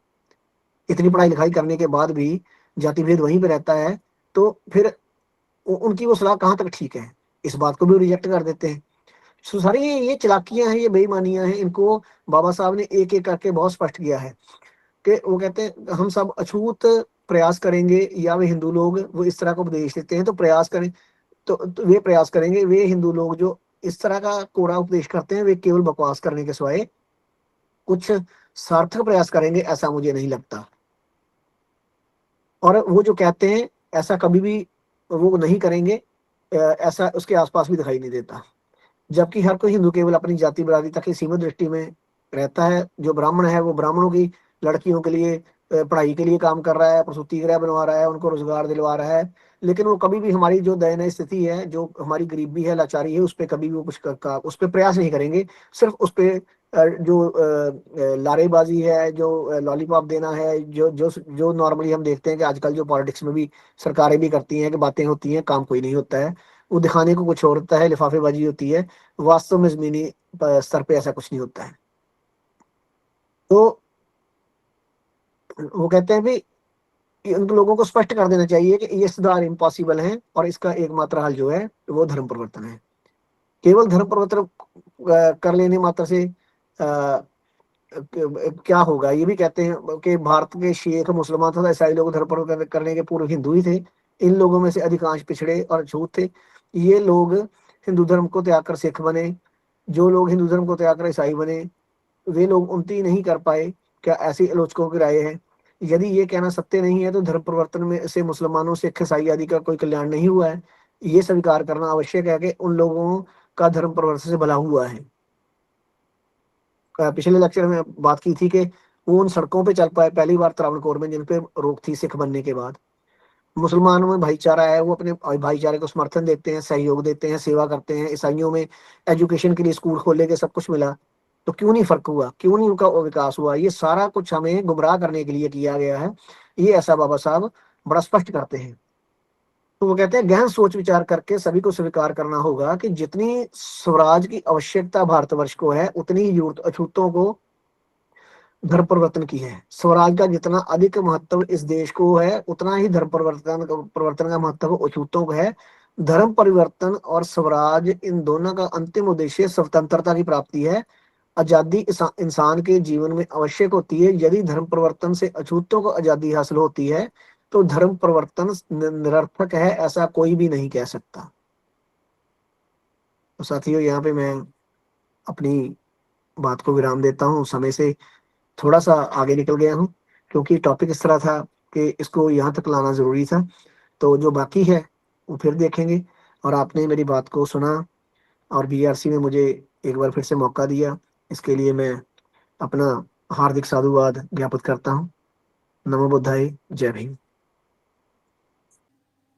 इतनी पढ़ाई लिखाई करने के बाद भी जाति भेद वहीं पे रहता है, तो फिर उनकी वो सलाह कहाँ तक ठीक है, इस बात को भी रिजेक्ट कर देते हैं। सो सारी ये चालाकियां हैं, ये बेईमानियां हैं, इनको बाबा साहब ने एक एक करके बहुत स्पष्ट किया है कि वो कहते हैं हम सब अछूत प्रयास करेंगे, या वे हिंदू लोग वो इस तरह का उपदेश देते हैं तो प्रयास करें, तो वे प्रयास करेंगे, वे हिंदू लोग जो इस तरह का कोरा उपदेश करते हैं वे केवल बकवास करने के सिवाय कुछ सार्थक प्रयास करेंगे ऐसा मुझे नहीं लगता। और वो जो कहते हैं ऐसा कभी भी वो नहीं करेंगे, ऐसा उसके आसपास भी दिखाई नहीं देता। जबकि हर कोई हिंदू केवल अपनी जाति बिरादरी तक ही सीमित दृष्टि में रहता है। जो ब्राह्मण है वो ब्राह्मणों की लड़कियों के लिए पढ़ाई के लिए काम कर रहा है, प्रसूति गृह बनवा रहा है, उनको रोजगार दिलवा रहा है, लेकिन वो कभी भी हमारी जो दयनीय स्थिति है, जो हमारी गरीबी है, लाचारी है, उस पर कभी भी वो कुछ उस पर प्रयास नहीं करेंगे। सिर्फ उस पर जो लारेबाजी है, जो लॉलीपॉप देना है, जो जो जो नॉर्मली हम देखते हैं कि आजकल जो पॉलिटिक्स में भी सरकारें भी करती हैं कि बातें होती हैं, काम कोई नहीं होता है, वो दिखाने को कुछ और होता है, लिफाफेबाजी होती है, वास्तव में जमीनी स्तर पे ऐसा कुछ नहीं होता है। तो वो कहते हैं भी उन लोगों को स्पष्ट कर देना चाहिए कि ये सुधार इम्पॉसिबल है और इसका एकमात्र हल जो है वो धर्म परिवर्तन है। केवल धर्म परिवर्तन कर लेने मात्र से क्या होगा, ये भी कहते हैं कि भारत के शेख मुसलमान तथा ईसाई लोग धर्म परिवर्तन करने के पूर्व हिंदू ही थे। इन लोगों में से अधिकांश पिछड़े और छूत थे। ये लोग हिंदू धर्म को त्याग कर सिख बने, जो लोग हिंदू धर्म को त्याग कर ईसाई बने वे लोग उन्नति नहीं कर पाए। क्या ऐसी आलोचकों की राय है? यदि ये कहना सत्य नहीं है तो धर्म परिवर्तन में से मुसलमानों सिख ईसाई आदि का कोई कल्याण नहीं हुआ है। ये स्वीकार करना आवश्यक है कि उन लोगों का धर्म परिवर्तन से भला हुआ है। पिछले लेक्चर में बात की थी कि वो उन सड़कों पे चल पाए पहली बार त्रावणकोर में जिन पे रोक थी सिख बनने के बाद। मुसलमानों में भाईचारा है, वो अपने भाईचारे को समर्थन देते हैं, सहयोग देते हैं, सेवा करते हैं। ईसाइयों में एजुकेशन के लिए स्कूल खोले के सब कुछ मिला, तो क्यों नहीं फर्क हुआ, क्यों नहीं उनका विकास हुआ? ये सारा कुछ हमें गुमराह करने के लिए किया गया है, ये ऐसा बाबा साहब बड़ा स्पष्ट करते हैं। तो वो कहते हैं गहन सोच विचार करके सभी को स्वीकार करना होगा कि जितनी स्वराज की आवश्यकता भारतवर्ष को है उतनी ही जरूरत अछूतों को धर्म परिवर्तन की है। स्वराज का जितना अधिक महत्व इस देश को है उतना ही धर्म परिवर्तन का महत्व अछूतों को है। धर्म परिवर्तन और स्वराज इन दोनों का अंतिम उद्देश्य स्वतंत्रता की प्राप्ति है। आजादी इंसान के जीवन में आवश्यक होती है। यदि धर्म परिवर्तन से अछूतों को आजादी हासिल होती है तो धर्म परिवर्तन निरर्थक है ऐसा कोई भी नहीं कह सकता। तो साथियों, यहाँ पे मैं अपनी बात को विराम देता हूँ, समय से थोड़ा सा आगे निकल गया हूँ, क्योंकि टॉपिक इस तरह था कि इसको यहाँ तक लाना जरूरी था। तो जो बाकी है वो फिर देखेंगे। और आपने मेरी बात को सुना और बीआरसी में मुझे एक बार फिर से मौका दिया, इसके लिए मैं अपना हार्दिक साधुवाद ज्ञापित करता हूँ। नमो बुद्धाय, जय भीम।